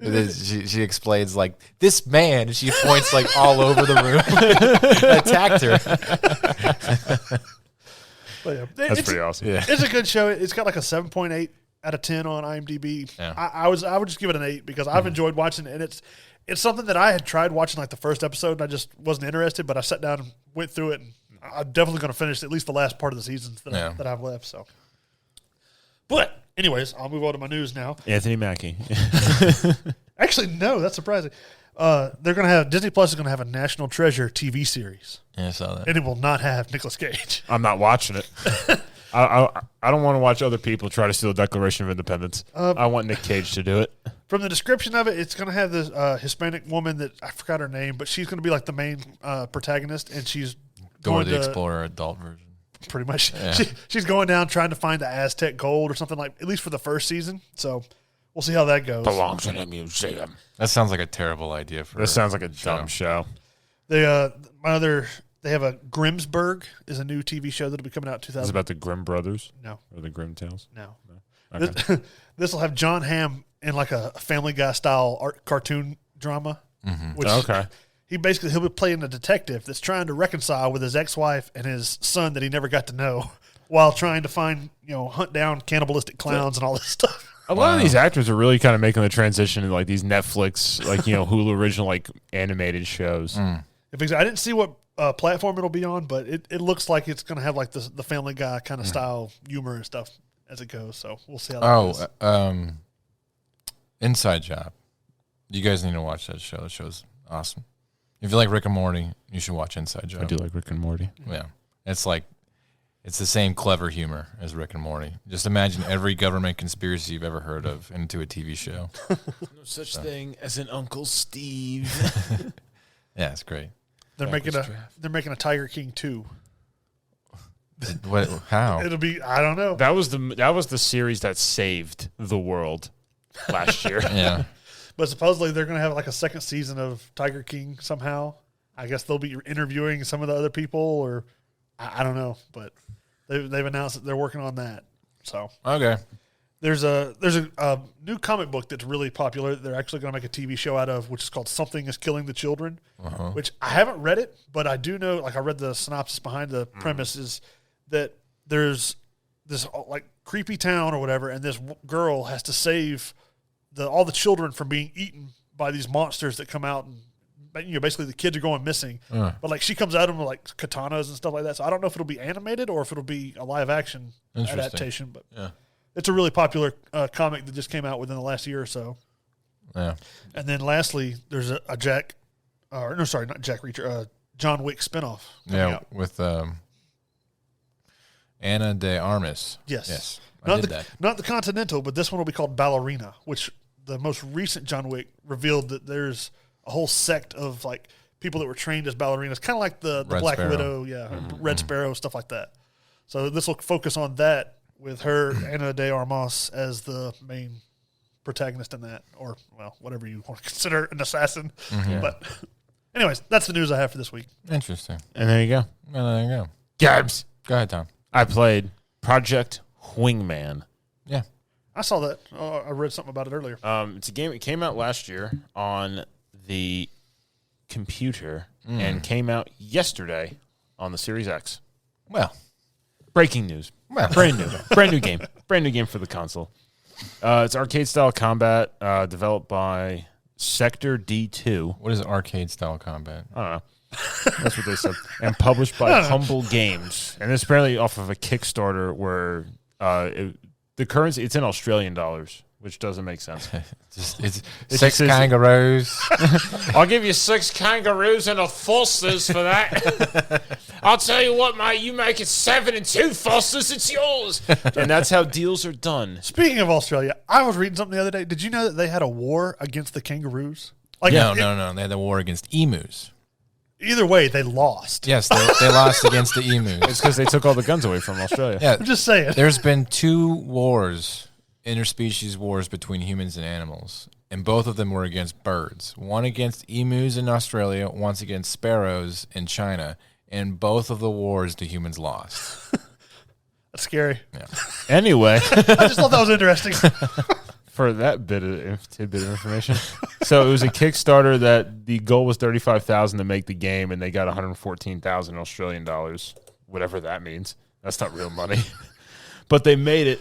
then she explains like this man, and she points like all over the room, attacked her. But yeah, That's pretty awesome. Yeah, it's a good show. It's got like a 7.8 out of 10 on IMDb. Yeah. I would just give it an 8 because I've enjoyed watching it, and it's something that I had tried watching like the first episode and I just wasn't interested, but I sat down and went through it, and I'm definitely going to finish at least the last part of the seasons that I've left. So, but anyways, I'll move on to my news now. Anthony Mackie. Actually, no, that's surprising. They're going to have Disney Plus is going to have a National Treasure TV series, I saw that. and it will not have Nicolas Cage. I'm not watching it. I don't want to watch other people try to steal the Declaration of Independence. I want Nick Cage to do it. From the description of it, it's going to have this Hispanic woman that I forgot her name, but she's going to be like the main protagonist, and she's Dora going the to Explorer adult version. pretty much. Yeah. She's going down trying to find the Aztec gold or something like. At least for the first season, so we'll see how that goes. Belongs in a museum. That sounds like a terrible idea for. That sounds like a dumb show. They have a Grimsburg is a new TV show that'll be coming out in Is 2000. it about the Grimm brothers? No, Or the Grimm Tales? no. Okay. This will have John Hamm in like a Family Guy style art cartoon drama. Mm-hmm. Which Okay. he'll be playing a detective that's trying to reconcile with his ex-wife and his son that he never got to know, while trying to find, hunt down cannibalistic clowns and all this stuff. A lot of these actors are really kind of making the transition to like these Netflix, like Hulu original like animated shows. I didn't see what platform it'll be on, but it looks like it's going to have like the Family Guy kind of style humor and stuff as it goes. So we'll see how that goes. Inside Job. You guys need to watch that show. That show's awesome. If you like Rick and Morty, you should watch Inside Job. I do like Rick and Morty. Yeah. It's the same clever humor as Rick and Morty. Just imagine every government conspiracy you've ever heard of into a TV show. No such thing as an Uncle Steve. Yeah, it's great. They're making a Tiger King 2. What? How? It'll be, I don't know. That was the series that saved the world last year. Yeah. But supposedly they're going to have like a second season of Tiger King somehow. I guess they'll be interviewing some of the other people, or I don't know. But they've announced that they're working on that. So Okay. there's a new comic book that's really popular that they're actually going to make a TV show out of, which is called Something is Killing the Children, which I haven't read it, but I do know, like I read the synopsis behind the premise is that there's this like creepy town or whatever, and this girl has to save all the children from being eaten by these monsters that come out, and basically the kids are going missing. But like she comes at them with like katanas and stuff like that. So I don't know if it'll be animated or if it'll be a live action adaptation. But it's a really popular comic that just came out within the last year or so. Yeah. And then lastly, there's a John Wick spinoff. Out. With Ana de Armas. Yes. I did that. Not the Continental, but this one will be called Ballerina, which the most recent John Wick revealed that there's a whole sect of like people that were trained as ballerinas, kind of like the Black Sparrow. Widow, Red Sparrow, stuff like that. So this will focus on that with her, Ana de Armas, as the main protagonist in that, or, well, whatever you want to consider an assassin. But anyways, that's the news I have for this week. Interesting. And there you go. Well, there you go. Gabs. Go ahead, Tom. I played Project Wingman. Yeah. I saw that. I read something about it earlier. It's a game. It came out last year on the computer and came out yesterday on the Series X. Well, breaking news. Well. brand new game. Brand new game for the console. It's arcade style combat, developed by Sector D2. what is arcade style combat? I don't know. That's what they said. And published by Humble Games. And it's apparently off of a Kickstarter where the currency, it's in Australian dollars, which doesn't make sense. It's six kangaroos. I'll give you 6 kangaroos and a Foster's for that. I'll tell you what, mate, you make it 7 and 2 Foster's, it's yours. And that's how deals are done. Speaking of Australia, I was reading something the other day. Did you know that they had a war against the kangaroos? Like, No. They had a war against emus. Either way, they lost. Yes, they lost against the emus. It's because they took all the guns away from Australia. Yeah, I'm just saying. there's been 2 wars, interspecies wars between humans and animals, and both of them were against birds. One against emus in Australia, once against sparrows in China, and both of the wars the humans lost. That's scary. Yeah. Anyway, I just thought that was interesting. for that tidbit of information. So it was a Kickstarter that the goal was $35,000 to make the game, and they got 114,000 Australian dollars, whatever that means. That's not real money, but they made it.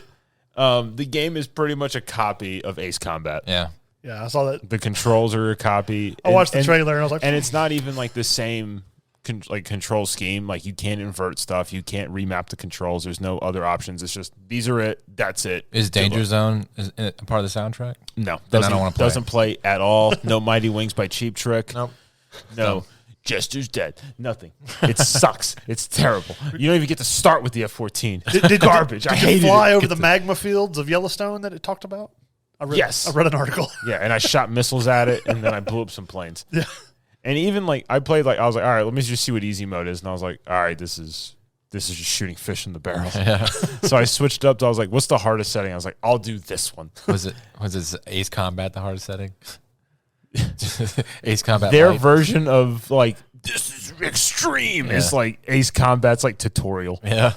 The game is pretty much a copy of Ace Combat. Yeah. Yeah, I saw that. The controls are a copy. I watched the trailer, and I was like, and it's not even like the same control scheme. Like, you can't invert stuff. You can't remap the controls. There's no other options. It's just, these are it. That's it. Is Danger Zone a part of the soundtrack? No. Then I don't want to play. Doesn't play at all. No Mighty Wings by Cheap Trick. Nope. No. Jester's dead. Nothing. It sucks. It's terrible. You don't even get to start with the F-14. did Garbage. Did I you hated fly it. over the magma fields of Yellowstone that it talked about? Yes. I read an article. Yeah, and I shot missiles at it, and then I blew up some planes. Yeah. And even, like, I played, like, I was like, all right, let me just see what easy mode is. And I was like, all right, this is just shooting fish in the barrel. Yeah. So I switched up to, I was like, what's the hardest setting? I was like, I'll do this one. Was it Ace Combat the hardest setting? Ace Combat. Their Light? version of, like, this is extreme. Yeah. It's like Ace Combat's like tutorial. Yeah.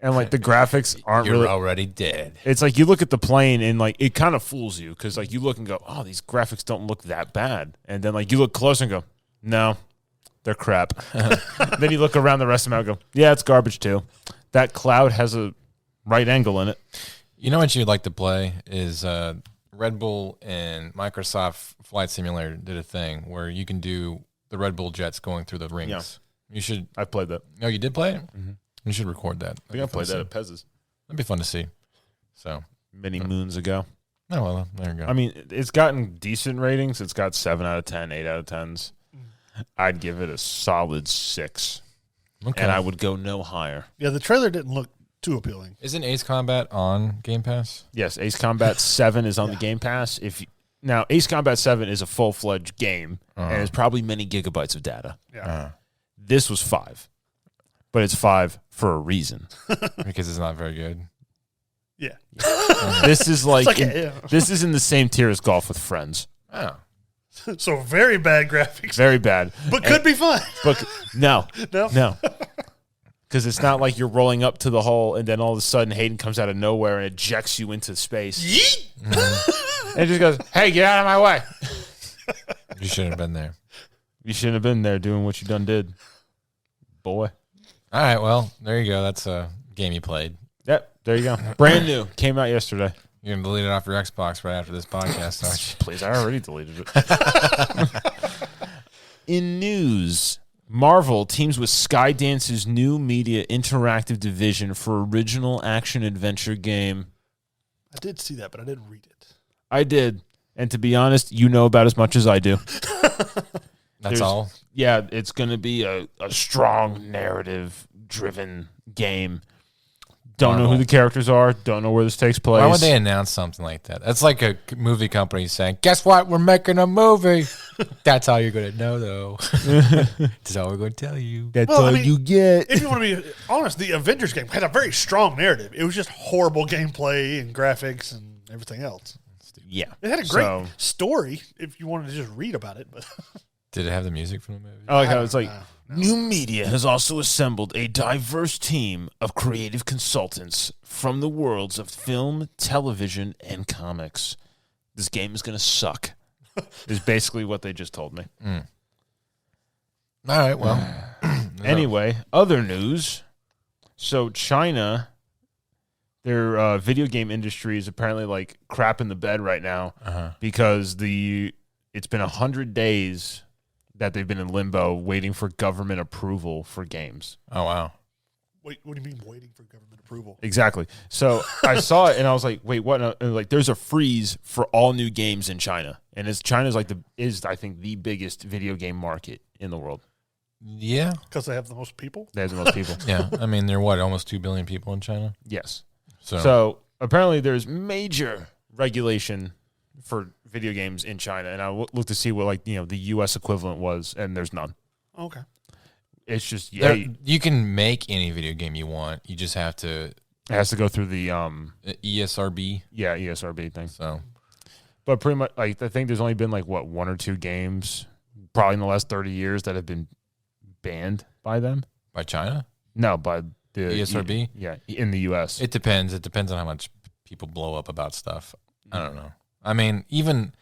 And, like, the graphics aren't You're really. already dead. It's like you look at the plane and, like, it kind of fools you because, like, you look and go, oh, these graphics don't look that bad. And then, like, you look closer and go, No, they're crap. Then you look around the rest of them and go, yeah, it's garbage too. That cloud has a right angle in it. You know what you'd like to play is Red Bull and Microsoft Flight Simulator did a thing where you can do the Red Bull jets going through the rings. Yeah. You should. I played that. Oh, you did play it? Mm-hmm. You should record that. I think I played that at Pez's. That'd be fun to see. So many moons ago. Oh, well, there you go. I mean, it's gotten decent ratings. It's got 7 out of 10, 8 out of 10s. I'd give it a solid 6. Okay. And I would go no higher. Yeah, the trailer didn't look too appealing. Isn't Ace Combat on Game Pass? Yes, Ace Combat 7 is on the Game Pass. Now, Ace Combat 7 is a full-fledged game, and it's probably many gigabytes of data. Yeah. This was 5. But it's 5 for a reason. Because it's not very good. Yeah. This is like, yeah. This is in the same tier as Golf with Friends. Oh. So very bad graphics. Very bad. But could be fun. But no. No? No. Because it's not like you're rolling up to the hole and then all of a sudden Hayden comes out of nowhere and ejects you into space. Yeet! And it just goes, hey, get out of my way. You shouldn't have been there. You shouldn't have been there doing what you done did. Boy. All right, well, there you go. That's a game you played. Yep, there you go. Brand new. Came out yesterday. You're going to delete it off your Xbox right after this podcast, aren't you? Please, I already deleted it. In news, Marvel teams with Skydance's new media interactive division for original action-adventure game. I did see that, but I didn't read it. I did. And to be honest, you know about as much as I do. That's all? Yeah, it's going to be a strong narrative-driven game. Don't know who the characters are. Don't know where this takes place. Why would they announce something like that? That's like a movie company saying, guess what? We're making a movie. That's all you're going to know, though. That's all we're going to tell you. That's all you get. If you want to be honest, the Avengers game had a very strong narrative. It was just horrible gameplay and graphics and everything else. Yeah. It had a great story if you wanted to just read about it. But Did it have the music from the movie? I like how it's like, New Media has also assembled a diverse team of creative consultants from the worlds of film, television, and comics. This game is going to suck, is basically what they just told me. All right, well. Anyway, other news. So China, their video game industry is apparently like crap in the bed right now because it's been 100 days that they've been in limbo waiting for government approval for games. Oh, wow. wait, what do you mean waiting for government approval? Exactly. So I saw it and I was like, wait, what? And like, there's a freeze for all new games in China. And China's like I think the biggest video game market in the world. Yeah. Because they have the most people? They have the most people. Yeah. I mean, there are what, almost 2 billion people in China? Yes. So apparently there's major regulation for video games in China, and I looked to see what the U.S. equivalent was, and there's none. Okay. It's just you can make any video game you want. You just have to. It has to go through the ESRB. Yeah, ESRB thing. So, but pretty much, I think there's only been 1 or 2 games, probably in the last 30 years, that have been banned by them. By China? No, by the ESRB. Yeah, in the U.S. It depends. It depends on how much people blow up about stuff. I don't know. I mean, even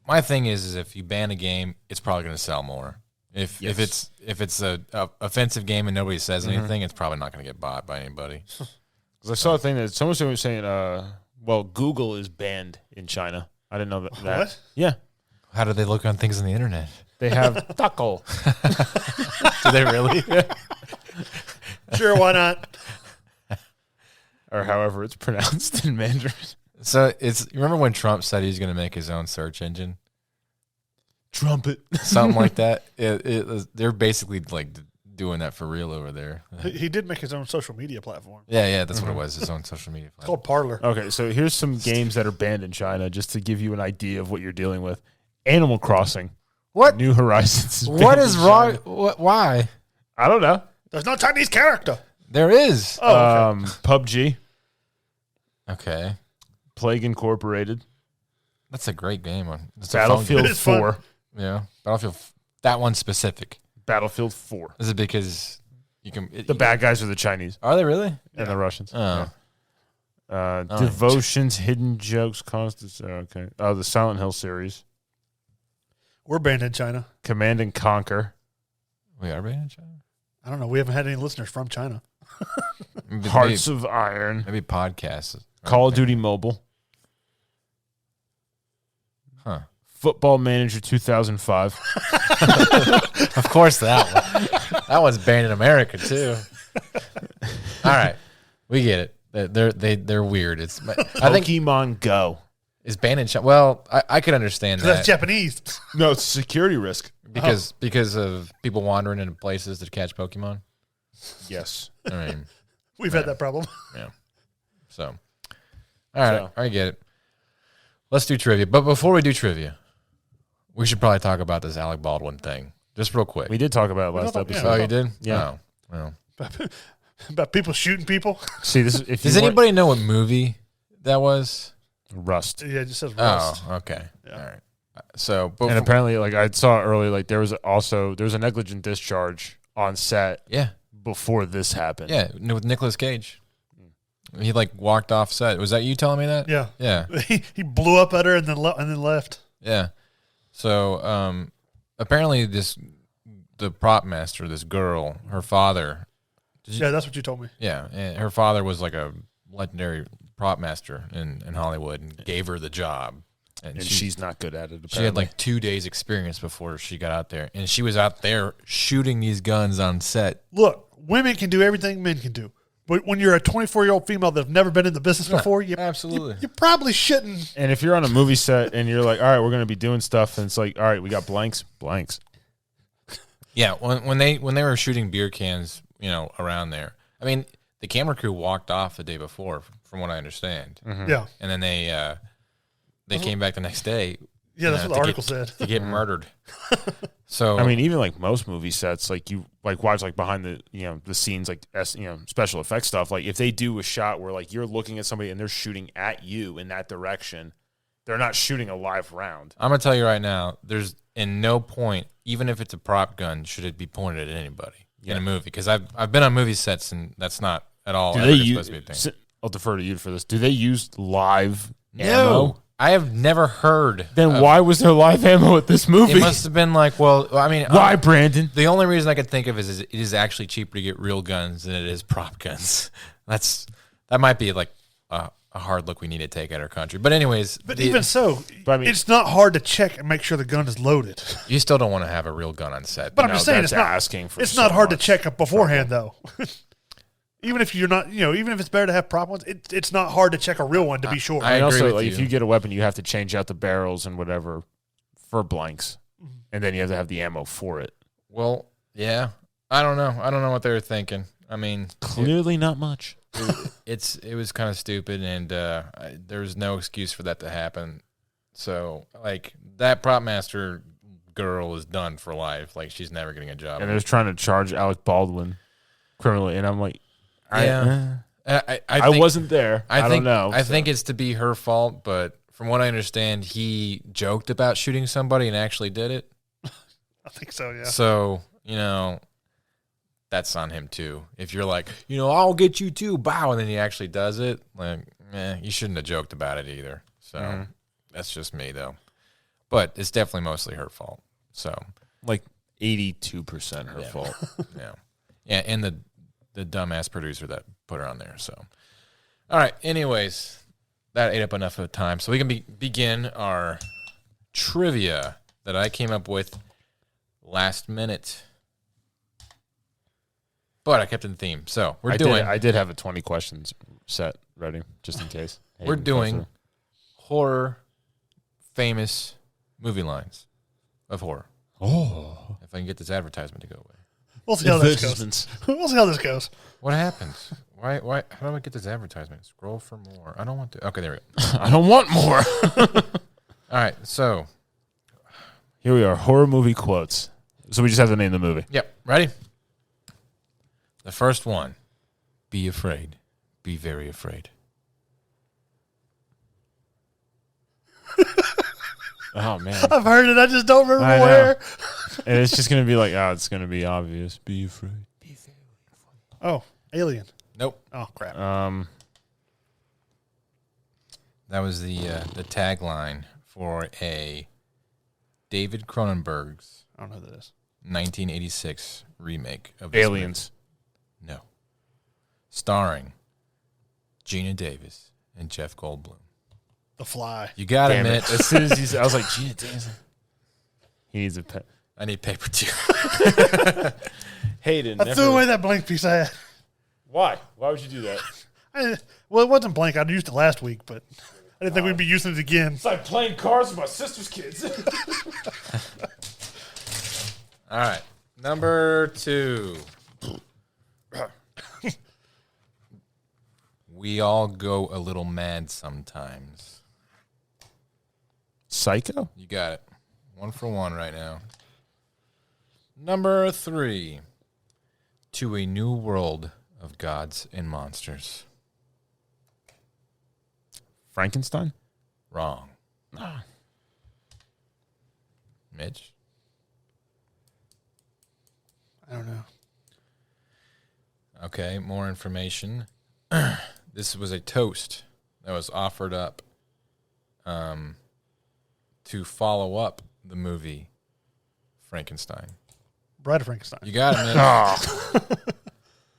my thing is if you ban a game, it's probably going to sell more. If it's a offensive game and nobody says anything, it's probably not going to get bought by anybody. Because I saw a thing that someone was saying, Google is banned in China. I didn't know that. What? Yeah. How do they look on things on the internet? They have taco. Do they really? Sure, why not? Or however it's pronounced in Mandarin. So remember when Trump said he was going to make his own search engine? Trumpet. Something like that. They're basically like doing that for real over there. He did make his own social media platform. Yeah, that's what it was. His own social media It's platform. called Parlor. Okay, so here's some games that are banned in China just to give you an idea of what you're dealing with. Animal Crossing. What? New Horizons. What is wrong? Why? I don't know. There's no Chinese character. There is. Oh, okay. PUBG. Okay. Plague Incorporated. That's a great game. It's Battlefield It's fun. 4. Yeah. Battlefield. That one specific. Battlefield 4. Is it because you can... The bad guys are the Chinese Are they really? and the Russians. Oh. Yeah. Devotions, Hidden Jokes, Constance. Okay. The Silent Hill series. We're banned in China. Command and Conquer. We are banned in China? I don't know. We haven't had any listeners from China. Hearts of Iron. Maybe podcasts. Call of Duty Mobile. Huh. Football Manager 2005. Of course that one. That one's banned in America too. All right. We get it. They're weird. I think Pokemon Go. is banned in China. Well, I could understand that. That's Japanese. No, it's a security risk. Because of people wandering into places to catch Pokemon. Yes. I mean, We've had that problem. yeah. So, all right, I get it. Let's do trivia. But before we do trivia, we should probably talk about this Alec Baldwin thing, just real quick. We did talk about it last episode. Oh, you did? Yeah. Oh, well. About people shooting people. See, this. If Does anybody know what movie that was? Rust? Yeah, it just says Rust. Oh, okay. Yeah. All right. So, And apparently, like I saw earlier, like there was a negligent discharge on set. Yeah. Before this happened. Yeah, with Nicolas Cage. He like walked off set. Was that you telling me that? Yeah. Yeah. He blew up at her and then left. Yeah. So apparently the prop master, this girl, her father. Yeah, that's what you told me. Yeah, and her father was like a legendary prop master in Hollywood and gave her the job. And she's not good at it. Apparently. She had like 2 days experience before she got out there, and she was out there shooting these guns on set. Look, women can do everything men can do. But when you're a 24-year-old female that's never been in the business before, absolutely. You probably shouldn't. And if you're on a movie set and you're like, all right, we're going to be doing stuff, and it's like, all right, we got blanks. Yeah, when they were shooting beer cans, around there. I mean, the camera crew walked off the day before, from what I understand. Mm-hmm. Yeah. And then they came back the next day. Yeah, that's what the article said. To get murdered. So I mean, even like most movie sets, like you like watch like behind the the scenes, like special effects stuff. Like if they do a shot where like you're looking at somebody and they're shooting at you in that direction, they're not shooting a live round. I'm gonna tell you right now, there's in no point, even if it's a prop gun, should it be pointed at anybody in a movie. Because I've been on movie sets and that's not at all supposed to be a thing. I'll defer to you for this. Do they use live ammo? No. I have never heard. Then why was there live ammo at this movie? It must have been like, well, I mean, why, Brandon? The only reason I could think of is it is actually cheaper to get real guns than it is prop guns. That might be like a hard look we need to take at our country. But anyways, even so, it's not hard to check and make sure the gun is loaded. You still don't want to have a real gun on set. But I'm just saying, it's not asking for. It's not hard to check up beforehand, though. Even if you're not, even if it's better to have prop ones, it's not hard to check a real one to be sure. I agree also, with like, you. if you get a weapon, you have to change out the barrels and whatever for blanks, and then you have to have the ammo for it. Well, yeah, I don't know. I don't know what they were thinking. I mean, clearly not much. It was kind of stupid, and there was no excuse for that to happen. So, like, that prop master girl is done for life. Like, she's never getting a job. And they're trying to charge Alec Baldwin criminally, and I'm like, I wasn't there. I don't know. I think it's to be her fault, but from what I understand, he joked about shooting somebody and actually did it. I think so, yeah. So, that's on him too. If you're like, I'll get you too, bow, and then he actually does it, like, you shouldn't have joked about it either. So that's just me though. But it's definitely mostly her fault. So like 82% her fault. Yeah, and the dumbass producer that put her on there. So, all right. Anyways, that ate up enough of time, so we can begin our trivia that I came up with last minute. But I kept in theme. So I did have a 20 questions set ready just in case. We're doing horror famous movie lines of horror. Oh, if I can get this advertisement to go away. We'll see how this goes. We'll see how this goes. What happens? Why? How do I get this advertisement? Scroll for more. I don't want to. Okay, there we go. I don't want more. All right, so here we are. Horror movie quotes. So we just have to name the movie. Yep. Ready? The first one. Be afraid. Be very afraid. Oh, man. I've heard it. I just don't remember where. And it's just going to be like, it's going to be obvious. Be afraid. Be very afraid. Oh, Alien. Nope. Oh, crap. That was the tagline for a David Cronenberg's I don't know who that is. 1986 remake of this Aliens. movie. No. Starring Gina Davis and Jeff Goldblum. The Fly. You got to Damn admit. it. As soon as I was like, Gina Davis. He needs a pet. I need paper too. Hayden. I threw away that blank piece I had. Why? Why would you do that? Well, it wasn't blank. I used it last week, but I didn't think we'd be using it again. It's like playing cards with my sister's kids. All right. Number 2. We all go a little mad sometimes. Psycho? You got it. 1 for 1 right now. Number 3. To a new world of gods and monsters. Frankenstein? Wrong. Mitch? I don't know. Okay, more information. This was a toast that was offered up to follow up the movie Frankenstein. Bride of Frankenstein. You got it, Mitch.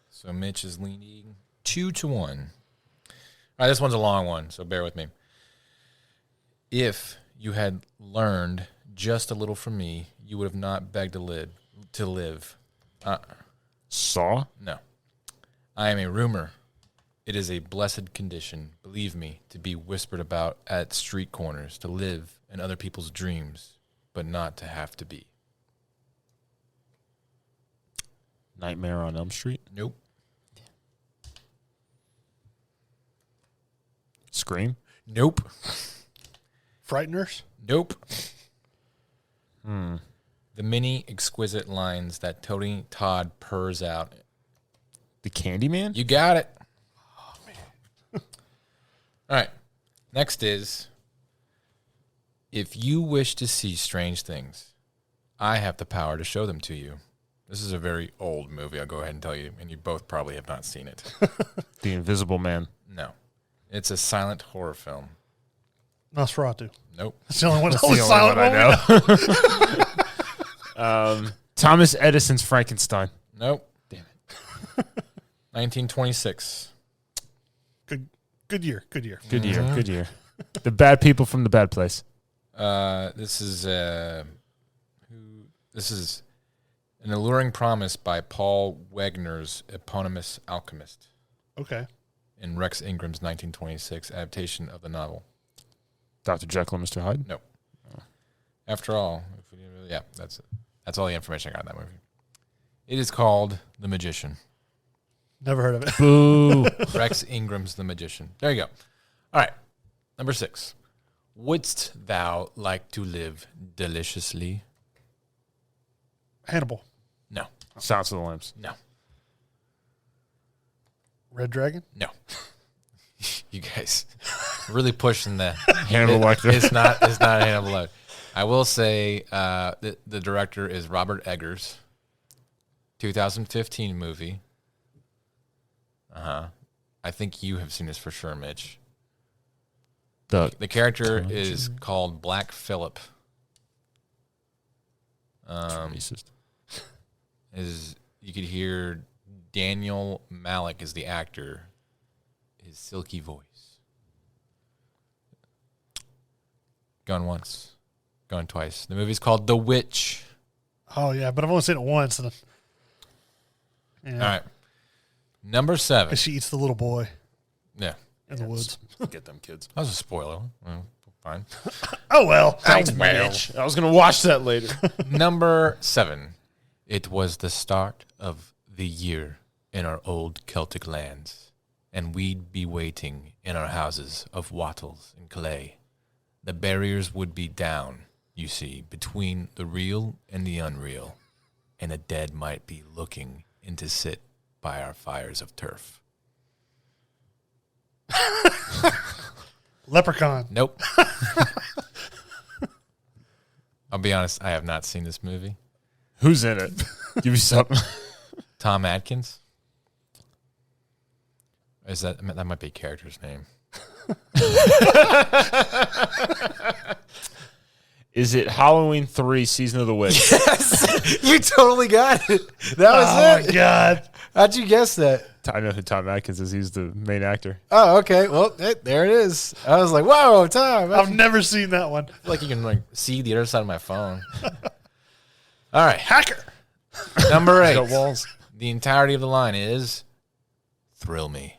So Mitch is leaning 2-1. All right, this one's a long one, so bear with me. If you had learned just a little from me, you would have not begged to live. Saw? No. I am a rumor. It is a blessed condition, believe me, to be whispered about at street corners, to live in other people's dreams, but not to have to be. Nightmare on Elm Street? Nope. Scream? Nope. Frighteners? Nope. The many exquisite lines that Tony Todd purrs out. The Candyman? You got it. Oh, man. All right. Next is, if you wish to see strange things, I have the power to show them to you. This is a very old movie, I'll go ahead and tell you, and you both probably have not seen it. The Invisible Man. No. It's a silent horror film. Nosferatu. Nope. That's the only one. That's the only silent one I know. Thomas Edison's Frankenstein. Nope. Damn it. 1926. Good year. Good year. Good year. Good year. The Bad People from the Bad Place. This is an alluring promise by Paul Wagner's eponymous alchemist Okay. in Rex Ingram's 1926 adaptation of the novel. Dr. Jekyll and Mr. Hyde? Nope. After all, that's it. That's all the information I got in that movie. It is called The Magician. Never heard of it. Boo. Rex Ingram's The Magician. There you go. All right. Number 6. Wouldst thou like to live deliciously? Hannibal. No. Silence of the Lambs. No. Red Dragon. No. You guys really pushing that. Hannibal Lecter. It's not Hannibal Lecter. I will say the director is Robert Eggers. 2015 movie. I think you have seen this for sure, Mitch. The character is called Black Phillip. Racist. You could hear Daniel Malik is the actor. His silky voice. Gone once. Gone twice. The movie's called The Witch. Oh, yeah, but I've only seen it once. And yeah. All right. Number 7. Because she eats the little boy Yeah. in the woods. Get them kids. That was a spoiler. Well, fine. Oh, well. Thanks, bitch. I was going to watch that later. Number 7. It was the start of the year in our old Celtic lands, and we'd be waiting in our houses of wattles and clay. The barriers would be down, you see, between the real and the unreal, and a dead might be looking in to sit by our fires of turf. Leprechaun. Nope. I'll be honest, I have not seen this movie. Who's in it? Give me something. Tom Atkins? That might be a character's name. Is it Halloween 3 Season of the Witch? Yes, you totally got it. That was Oh it. my god! How'd you guess that? I know who Tom Atkins is. He's the main actor. Oh, okay. Well, there it is. I was like, whoa, Tom. I've never seen that one. like you can see the other side of my phone. All right. Hacker. Number 8. Got walls. The entirety of the line is thrill me.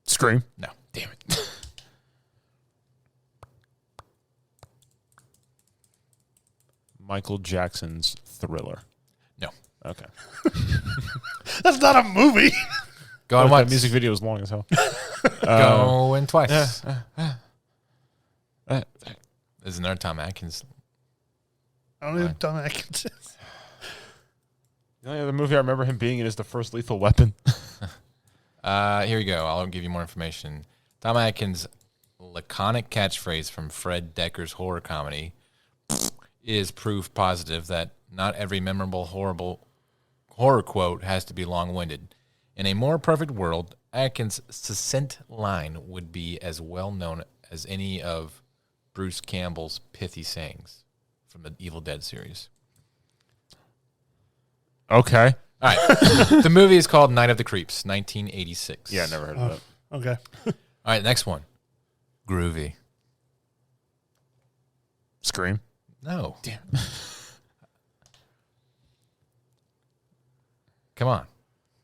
Scream. No. Damn it. Michael Jackson's Thriller. No. Okay. That's not a movie. Going That once. music video was long as hell. Going twice. Uh, There's another Tom Atkins. I don't even Tom Atkins. The only other movie I remember him being in is The First Lethal Weapon. Here we go. I'll give you more information. Tom Atkins' laconic catchphrase from Fred Decker's horror comedy is proof positive that not every memorable, horrible horror quote has to be long-winded. In a more perfect world, Atkins' succinct line would be as well known as any of Bruce Campbell's pithy sayings from the Evil Dead series. Okay. All right. The movie is called Night of the Creeps, 1986. Yeah, never heard of that. Okay. All right, next one. Groovy. Scream. No. Damn. Come on.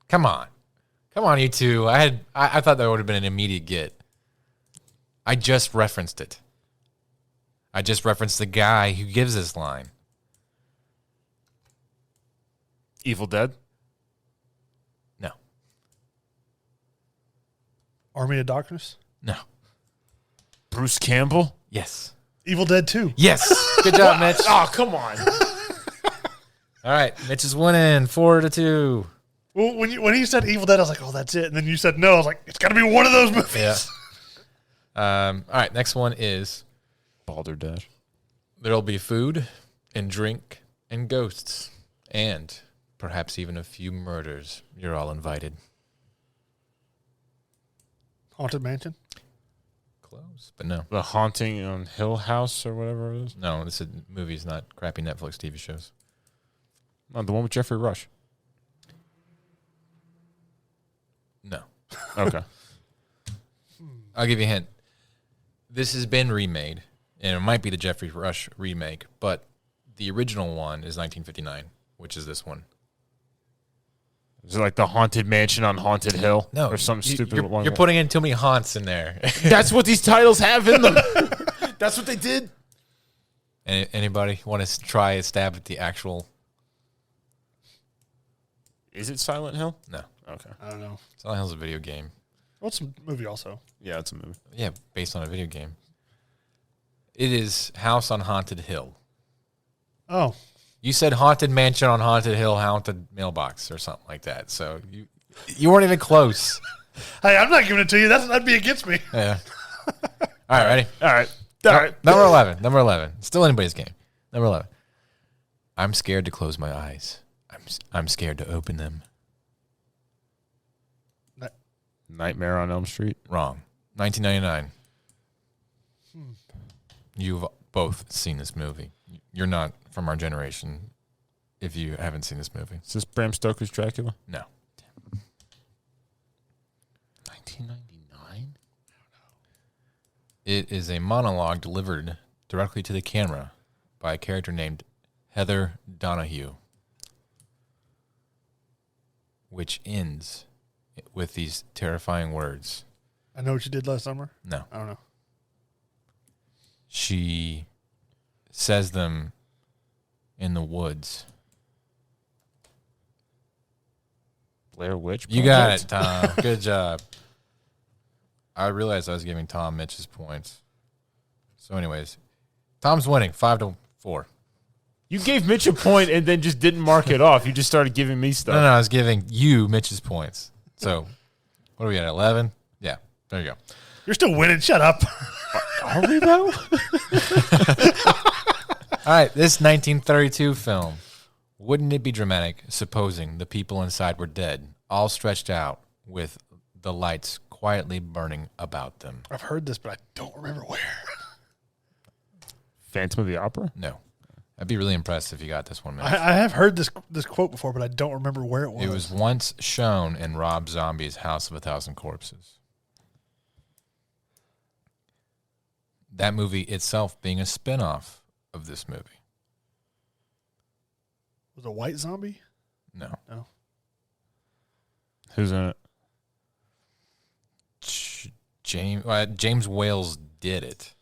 Come on, you two. I thought that would have been an immediate get. I just referenced it. I just referenced the guy who gives this line. Evil Dead. No. Army of Darkness. No. Bruce Campbell. Yes. Evil Dead 2. Yes. Good job, Mitch. Oh, come on. All right. Mitch is winning 4-2. Well, when he said Evil Dead, I was like, oh, that's it. And then you said no. I was like, it's got to be one of those movies. Yeah. All right. Next one is Balderdash. there'll be food and drink and ghosts and perhaps even a few murders. You're all invited. Haunted Mansion. Close, but no. The Haunting on Hill House or whatever it is. No, this is movies, not crappy Netflix TV shows. Oh, the one with Jeffrey Rush. No. Okay. I'll give you a hint. This has been remade, and it might be the Jeffrey Rush remake, but the original one is 1959, which is this one. Is it like the Haunted Mansion on Haunted Hill? No. Or something stupid. You're putting in too many haunts in there. That's what these titles have in them. That's what they did. Anybody want to try a stab at the actual? Is it Silent Hill? No. Okay. I don't know. Silent Hill's a video game. What's a movie also? Yeah, it's a movie. Yeah, based on a video game. It is House on Haunted Hill. Oh. You said Haunted Mansion on Haunted Hill, Haunted Mailbox, or something like that. So you weren't even close. Hey, I'm not giving it to you. That'd be against me. Yeah. All right, ready? All right. Number 11. Number 11. Still anybody's game. Number 11. I'm scared to close my eyes. I'm scared to open them. Nightmare on Elm Street. Wrong. 1999. You've both seen this movie. You're not from our generation if you haven't seen this movie. Is this Bram Stoker's Dracula? No. 1999? It is a monologue delivered directly to the camera by a character named Heather Donahue, which ends with these terrifying words. I know what you did last summer. No. I don't know. She says them in the woods. Blair Witch? You got Project? it, Tom. Good job. I realized I was giving Tom Mitch's points. So anyways, Tom's winning 5-4. You gave Mitch a point and then just didn't mark it off. You just started giving me stuff. No, I was giving you Mitch's points. So what are we at, 11? Yeah, there you go. You're still winning. Shut up. Are we, though? All right, this 1932 film. Wouldn't it be dramatic, supposing the people inside were dead, all stretched out with the lights quietly burning about them? I've heard this, but I don't remember where. Phantom of the Opera? No. I'd be really impressed if you got this one, man. I have heard this quote before, but I don't remember where it was. It was once shown in Rob Zombie's House of a Thousand Corpses. That movie itself being a spin-off of this movie. Was it a white zombie? No. Who's in it? James Wales did it.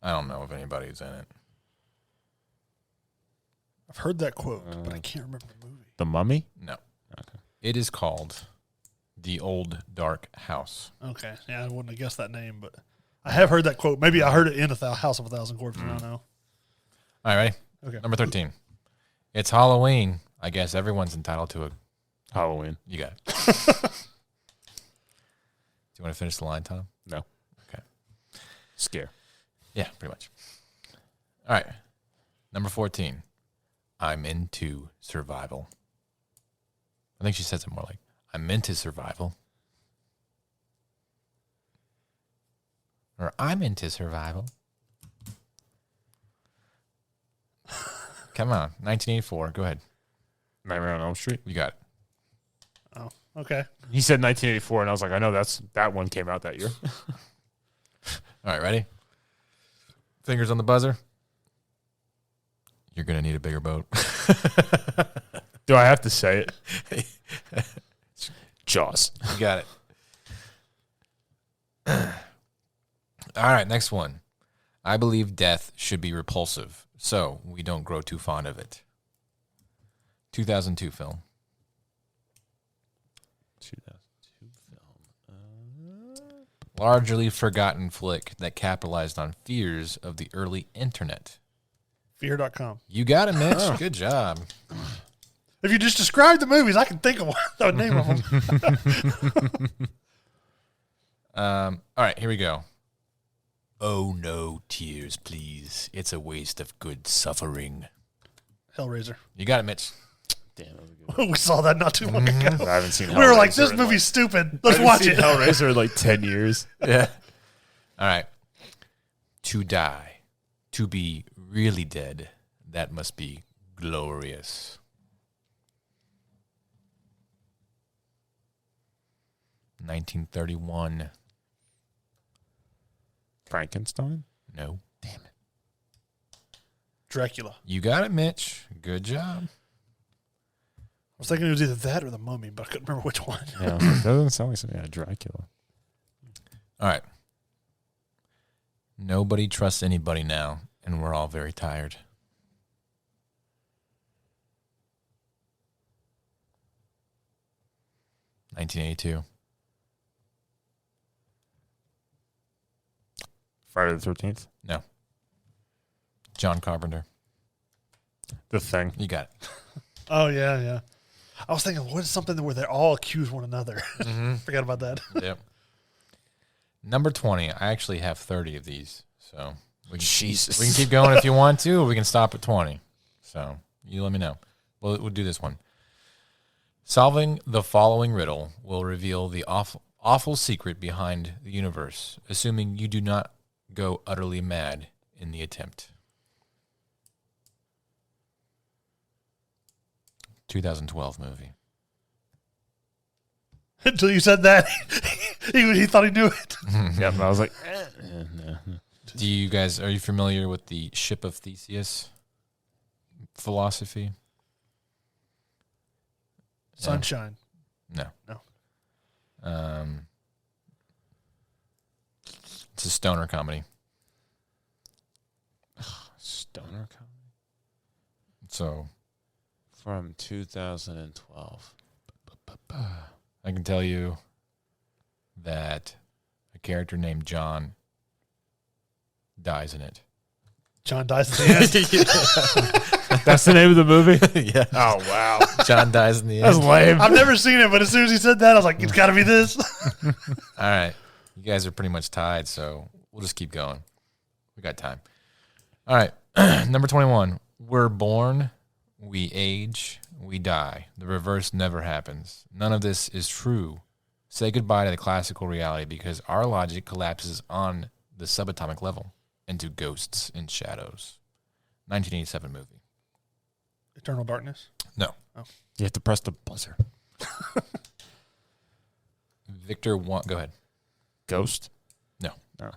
I don't know if anybody's in it. I've heard that quote, but I can't remember the movie. The Mummy? No. Okay. It is called The Old Dark House. Okay. Yeah, I wouldn't have guessed that name, but I have heard that quote. Maybe I heard it in House of a Thousand Corpses. I don't know. All right, ready? Okay. Number 13. It's Halloween. I guess everyone's entitled to a... Halloween. You got it. Do you want to finish the line, Tom? No. Okay. Scare. Yeah, pretty much. All right. Number 14. I'm into survival. I think she says it more like, I'm into survival. Or I'm into survival. Come on. 1984. Go ahead. Nightmare on Elm Street. You got it. Oh, okay. He said 1984, and I was like, I know that one came out that year. All right, ready? Fingers on the buzzer. You're going to need a bigger boat. Do I have to say it? Jaws. You got it. All right, next one. I believe death should be repulsive, so we don't grow too fond of it. 2002 film. 2002 film. Largely forgotten flick that capitalized on fears of the early internet. Fear.com. You got it, Mitch. Good job. If you just describe the movies, I can think of the name of them. All right, here we go. Oh, no tears, please. It's a waste of good suffering. Hellraiser. You got it, Mitch. Damn, that was a good We saw that not too long ago. I haven't seen Hellraiser. We were like, this in movie's stupid. Let's watch it. Hellraiser in like 10 years. Yeah. All right. To die. To be really dead. That must be glorious. $1931. Frankenstein? No. Dracula. You got it, Mitch. Good job. I was thinking it was either that or the Mummy, but I couldn't remember which one. Yeah, that doesn't sound like something. Yeah, Dracula. All right. Nobody trusts anybody now, and we're all very tired. $1982. Friday the 13th? No. John Carpenter. The Thing. You got it. Oh, yeah. I was thinking, what is something where they all accuse one another? Forgot about that. Yep. Number 20. I actually have 30 of these, so we can keep going if you want to, or we can stop at 20. So you let me know. We'll do this one. Solving the following riddle will reveal the awful secret behind the universe, assuming you do not go utterly mad in the attempt. 2012 movie. Until you said that, he thought he knew it. Yeah, but I was like, no. Are you familiar with the ship of Theseus philosophy? Sunshine. No. No. It's a stoner comedy. Stoner comedy? So From 2012. I can tell you that a character named John dies in it. John dies at the end. That's the name of the movie? Yeah. Oh, wow. John dies in the end. That's lame. I've never seen it, but as soon as he said that, I was like, it's got to be this. All right. You guys are pretty much tied, so we'll just keep going. We got time. All right. Number 21. We're born, we age, we die. The reverse never happens. None of this is true. Say goodbye to the classical reality because our logic collapses on the subatomic level into ghosts and shadows. 1987 movie. Eternal Darkness. No. You have to press the buzzer. Victor Wong. Go ahead. Ghost? No. No.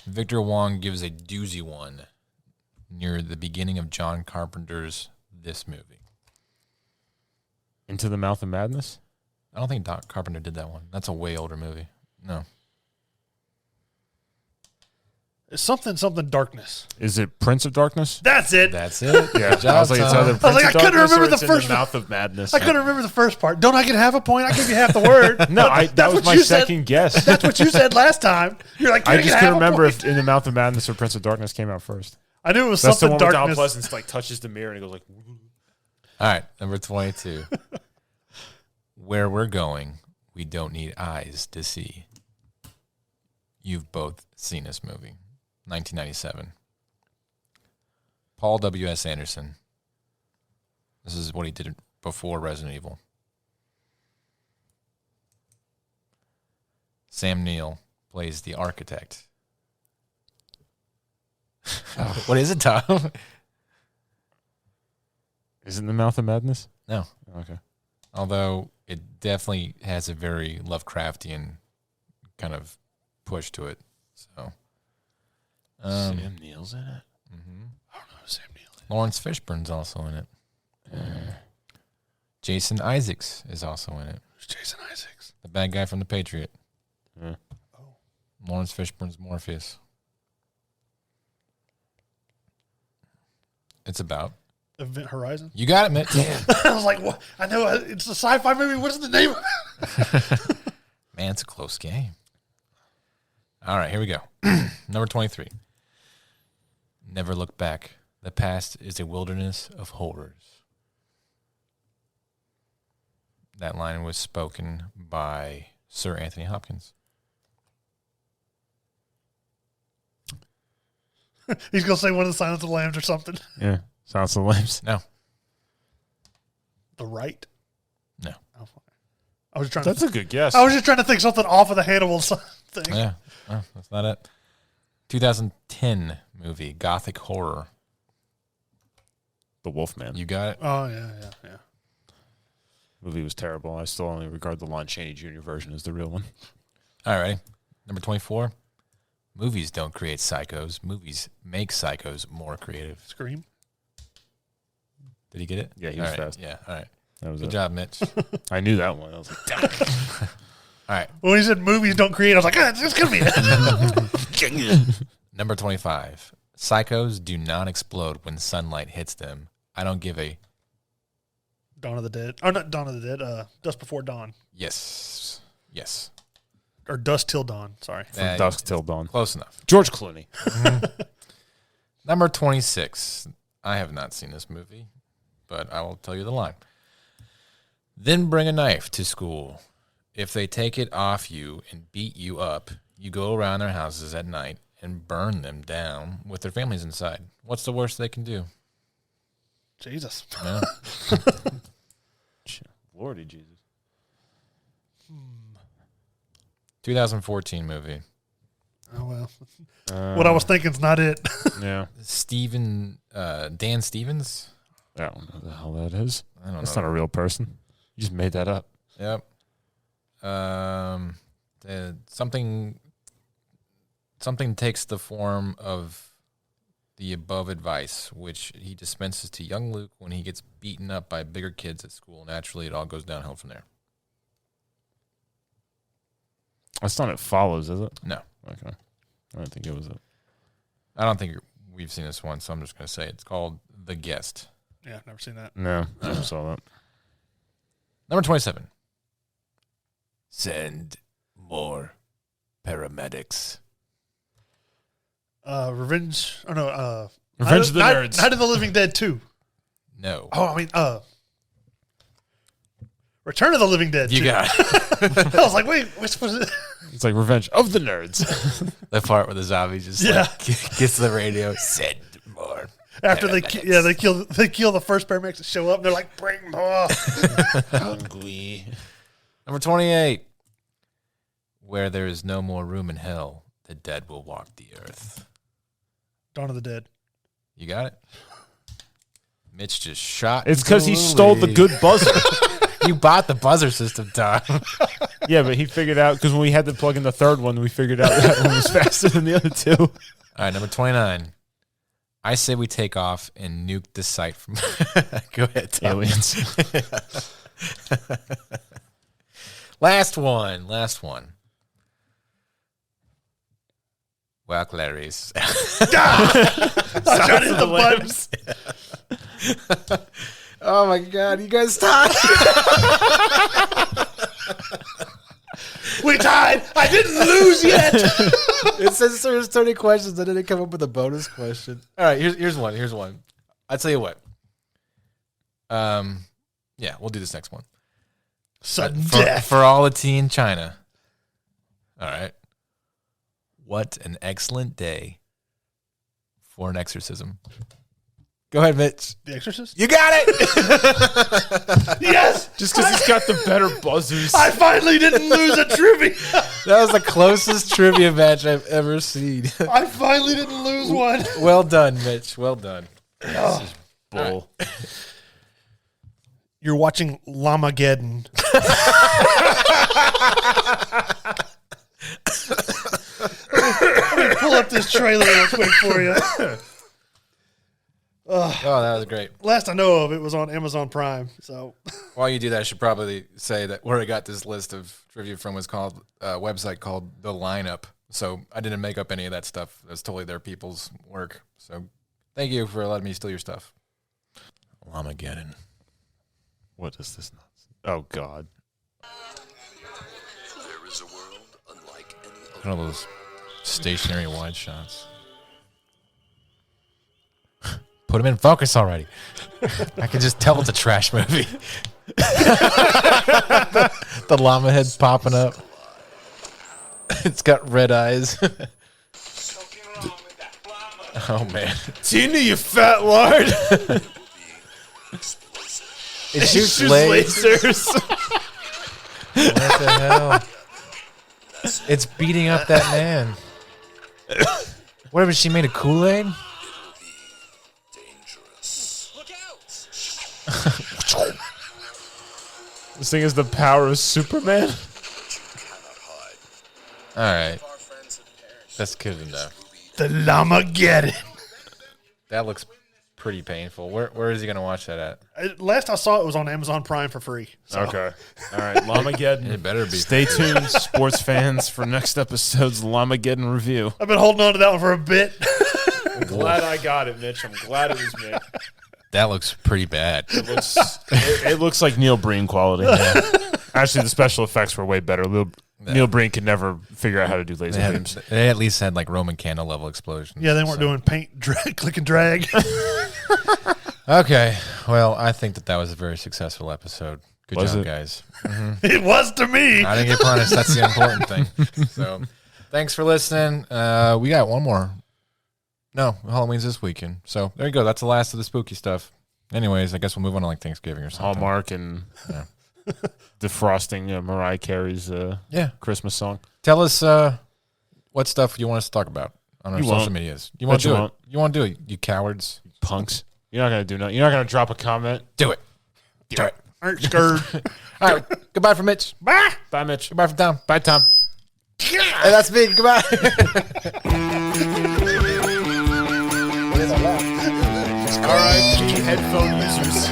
Victor Wong gives a doozy one near the beginning of John Carpenter's This Movie. Into the Mouth of Madness? I don't think Doc Carpenter did that one. That's a way older movie. No. It's something darkness. Is it Prince of Darkness? That's it. That's it. Yeah, Good job, I was like, it's Tom. either Prince like, of I couldn't Darkness remember or the it's in first the one. Mouth of Madness. I couldn't remember the first part. Don't I get half a point? I give you half the word. No, that That's was what my you said. second guess. That's what you said last time. You're like, I "Can just get couldn't half a remember point?" if In the Mouth of Madness or Prince of Darkness came out first. I knew it was That's the something one where Don darkness. Pleasance touches the mirror and he goes like, All right, number 22. Where we're going, we don't need eyes to see. You've both seen this movie. 1997. Paul W.S. Anderson. This is what he did before Resident Evil. Sam Neill plays the architect. What is it, Tom? is it In the Mouth of Madness? No. Okay. Although it definitely has a very Lovecraftian kind of push to it. So, Sam Neill's in it. mhm. I don't know who Sam Neill is. Lawrence Fishburne's also in it. Jason Isaacs is also in it. Who's Jason Isaacs? The bad guy from The Patriot. Yeah. Lawrence Fishburne's Morpheus. It's about. Event Horizon. You got it, Mitch. I was like, what? I know it's a sci-fi movie. What's the name? Man, it's a close game. All right, here we go. Number 23. Never look back. The past is a wilderness of horrors. That line was spoken by Sir Anthony Hopkins. He's gonna say one of the Silence of the Lambs or something. Yeah. Silence of the Lambs. No. The Right. No. Oh, I was trying. That's a good guess. I was just trying to think something off of the Hannibal thing. Yeah. Oh, that's not it. 2010 movie, Gothic Horror. The Wolfman. You got it? Oh yeah. Movie was terrible. I still only regard the Lon Chaney Jr. version as the real one. All right. Number 24. Movies don't create psychos. Movies make psychos more creative. Scream. Did he get it? Yeah, he was All right. fast. Yeah, all right. That was Good it. job, Mitch. I knew that one. I was like, damn it. All right. When he said movies don't create, I was like, it's gonna be it. Number 25. Psychos do not explode when sunlight hits them. I don't give a... Dawn of the Dead. Oh, not Dawn of the Dead. Dust Before Dawn. Yes. Yes. Or Dust Till Dawn. Sorry. From Dusk Till Dawn. Close enough. George Clooney. Number 26. I have not seen this movie, but I will tell you the line. Then bring a knife to school. If they take it off you and beat you up, you go around their houses at night and burn them down with their families inside. What's the worst they can do? Jesus. No? Lordy Jesus. 2014 movie. Oh well. What I was thinking's not it. Yeah. Dan Stevens? I don't know who the hell that is. I don't That's know. not a real person. You just made that up. Yep. Something takes the form of the above advice, which he dispenses to young Luke when he gets beaten up by bigger kids at school. Naturally, it all goes downhill from there. That's not It Follows, is it? No. Okay. I don't think it was it. I don't think we've seen this one, so I'm just going to say it's called The Guest. Yeah, never seen that. No, I never saw that. Number 27. Send more paramedics. Revenge. Oh no. Revenge of the Nerds. Night of the Living Dead 2. No. Oh, I mean, Return of the Living Dead 2. You got it. I was like, wait, which was it? It's like Revenge of the Nerds. The part where the zombie just gets to the radio. Send more. After paramedics. they kill the first paramedics that show up. And they're like, bring more. Hungry. Number 28. Where there is no more room in hell, the dead will walk the earth. Dawn of the Dead. You got it? Mitch just shot. It's because he stole the good buzzer. You bought the buzzer system, Tom. Yeah, but he figured out, because when we had to plug in the third one, we figured out that one was faster than the other two. All right, number 29. I say we take off and nuke this site from. Go ahead, Tom. Aliens. Last one. Well, Clarice. Shot in the buttons. Oh my God! You guys tied. We tied. I didn't lose yet. It says there's 30 questions. I didn't come up with a bonus question. All right, here's one. I'll tell you what. Yeah, we'll do this next one. Sudden death. For all the tea in China. All right. What an excellent day for an exorcism. Go ahead, Mitch. The Exorcist? You got it. Yes! Just because he's got the better buzzers. I finally didn't lose a trivia. That was the closest trivia match I've ever seen. I finally didn't lose one. Well done, Mitch. Well done. Bull. You're watching Llamageddon. Let me pull up this trailer real quick for you. Oh, that was great. Last I know of, it was on Amazon Prime. So While you do that, I should probably say that where I got this list of trivia from was called a website called The Lineup. So I didn't make up any of that stuff. That's totally their people's work. So thank you for letting me steal your stuff. Llamageddon. What is this nonsense? Oh, God. There is a world unlike any other. One of those stationary wide shots. Put him in focus already. I can just tell it's a trash movie. The llama head's popping up. It's got red eyes. Oh, man. Tina, you fat lard. It shoots lasers. What the hell? It's beating up that man. What, she made a Kool-Aid? This thing is the power of Superman. All right. That's good enough. the Llamageddon. That looks pretty painful. Where is he going to watch that at? Last I saw it was on Amazon Prime for free. So. Okay. All right. Llamageddon. It better be. Stay tuned, sports fans, for next episode's Llamageddon review. I've been holding on to that one for a bit. I'm glad I got it, Mitch. I'm glad it was me. That looks pretty bad. It looks like Neil Breen quality. Yeah. Actually, the special effects were way better. Neil Breen could never figure out how to do laser beams. They at least had like Roman candle level explosions. Yeah, they weren't doing paint, click and drag. Okay. Well, I think that was a very successful episode. Good Was job, it? guys. It was to me. I didn't get punished. That's the important thing. So, thanks for listening. We got one more. No, Halloween's this weekend. So, there you go. That's the last of the spooky stuff. Anyways, I guess we'll move on to like Thanksgiving or something. Hallmark and defrosting Mariah Carey's Christmas song. Tell us what stuff you want us to talk about on our You social won't. medias. You want Bet you to do it? won't. You want to do it? You cowards. Punks. You're not going to do nothing. You're not going to drop a comment. Do it. Do it. Aren't scared. All right. Goodbye from Mitch. Bye, Mitch. Goodbye from Tom. Bye, Tom. Hey, that's me. Goodbye. R.I.P. headphone users.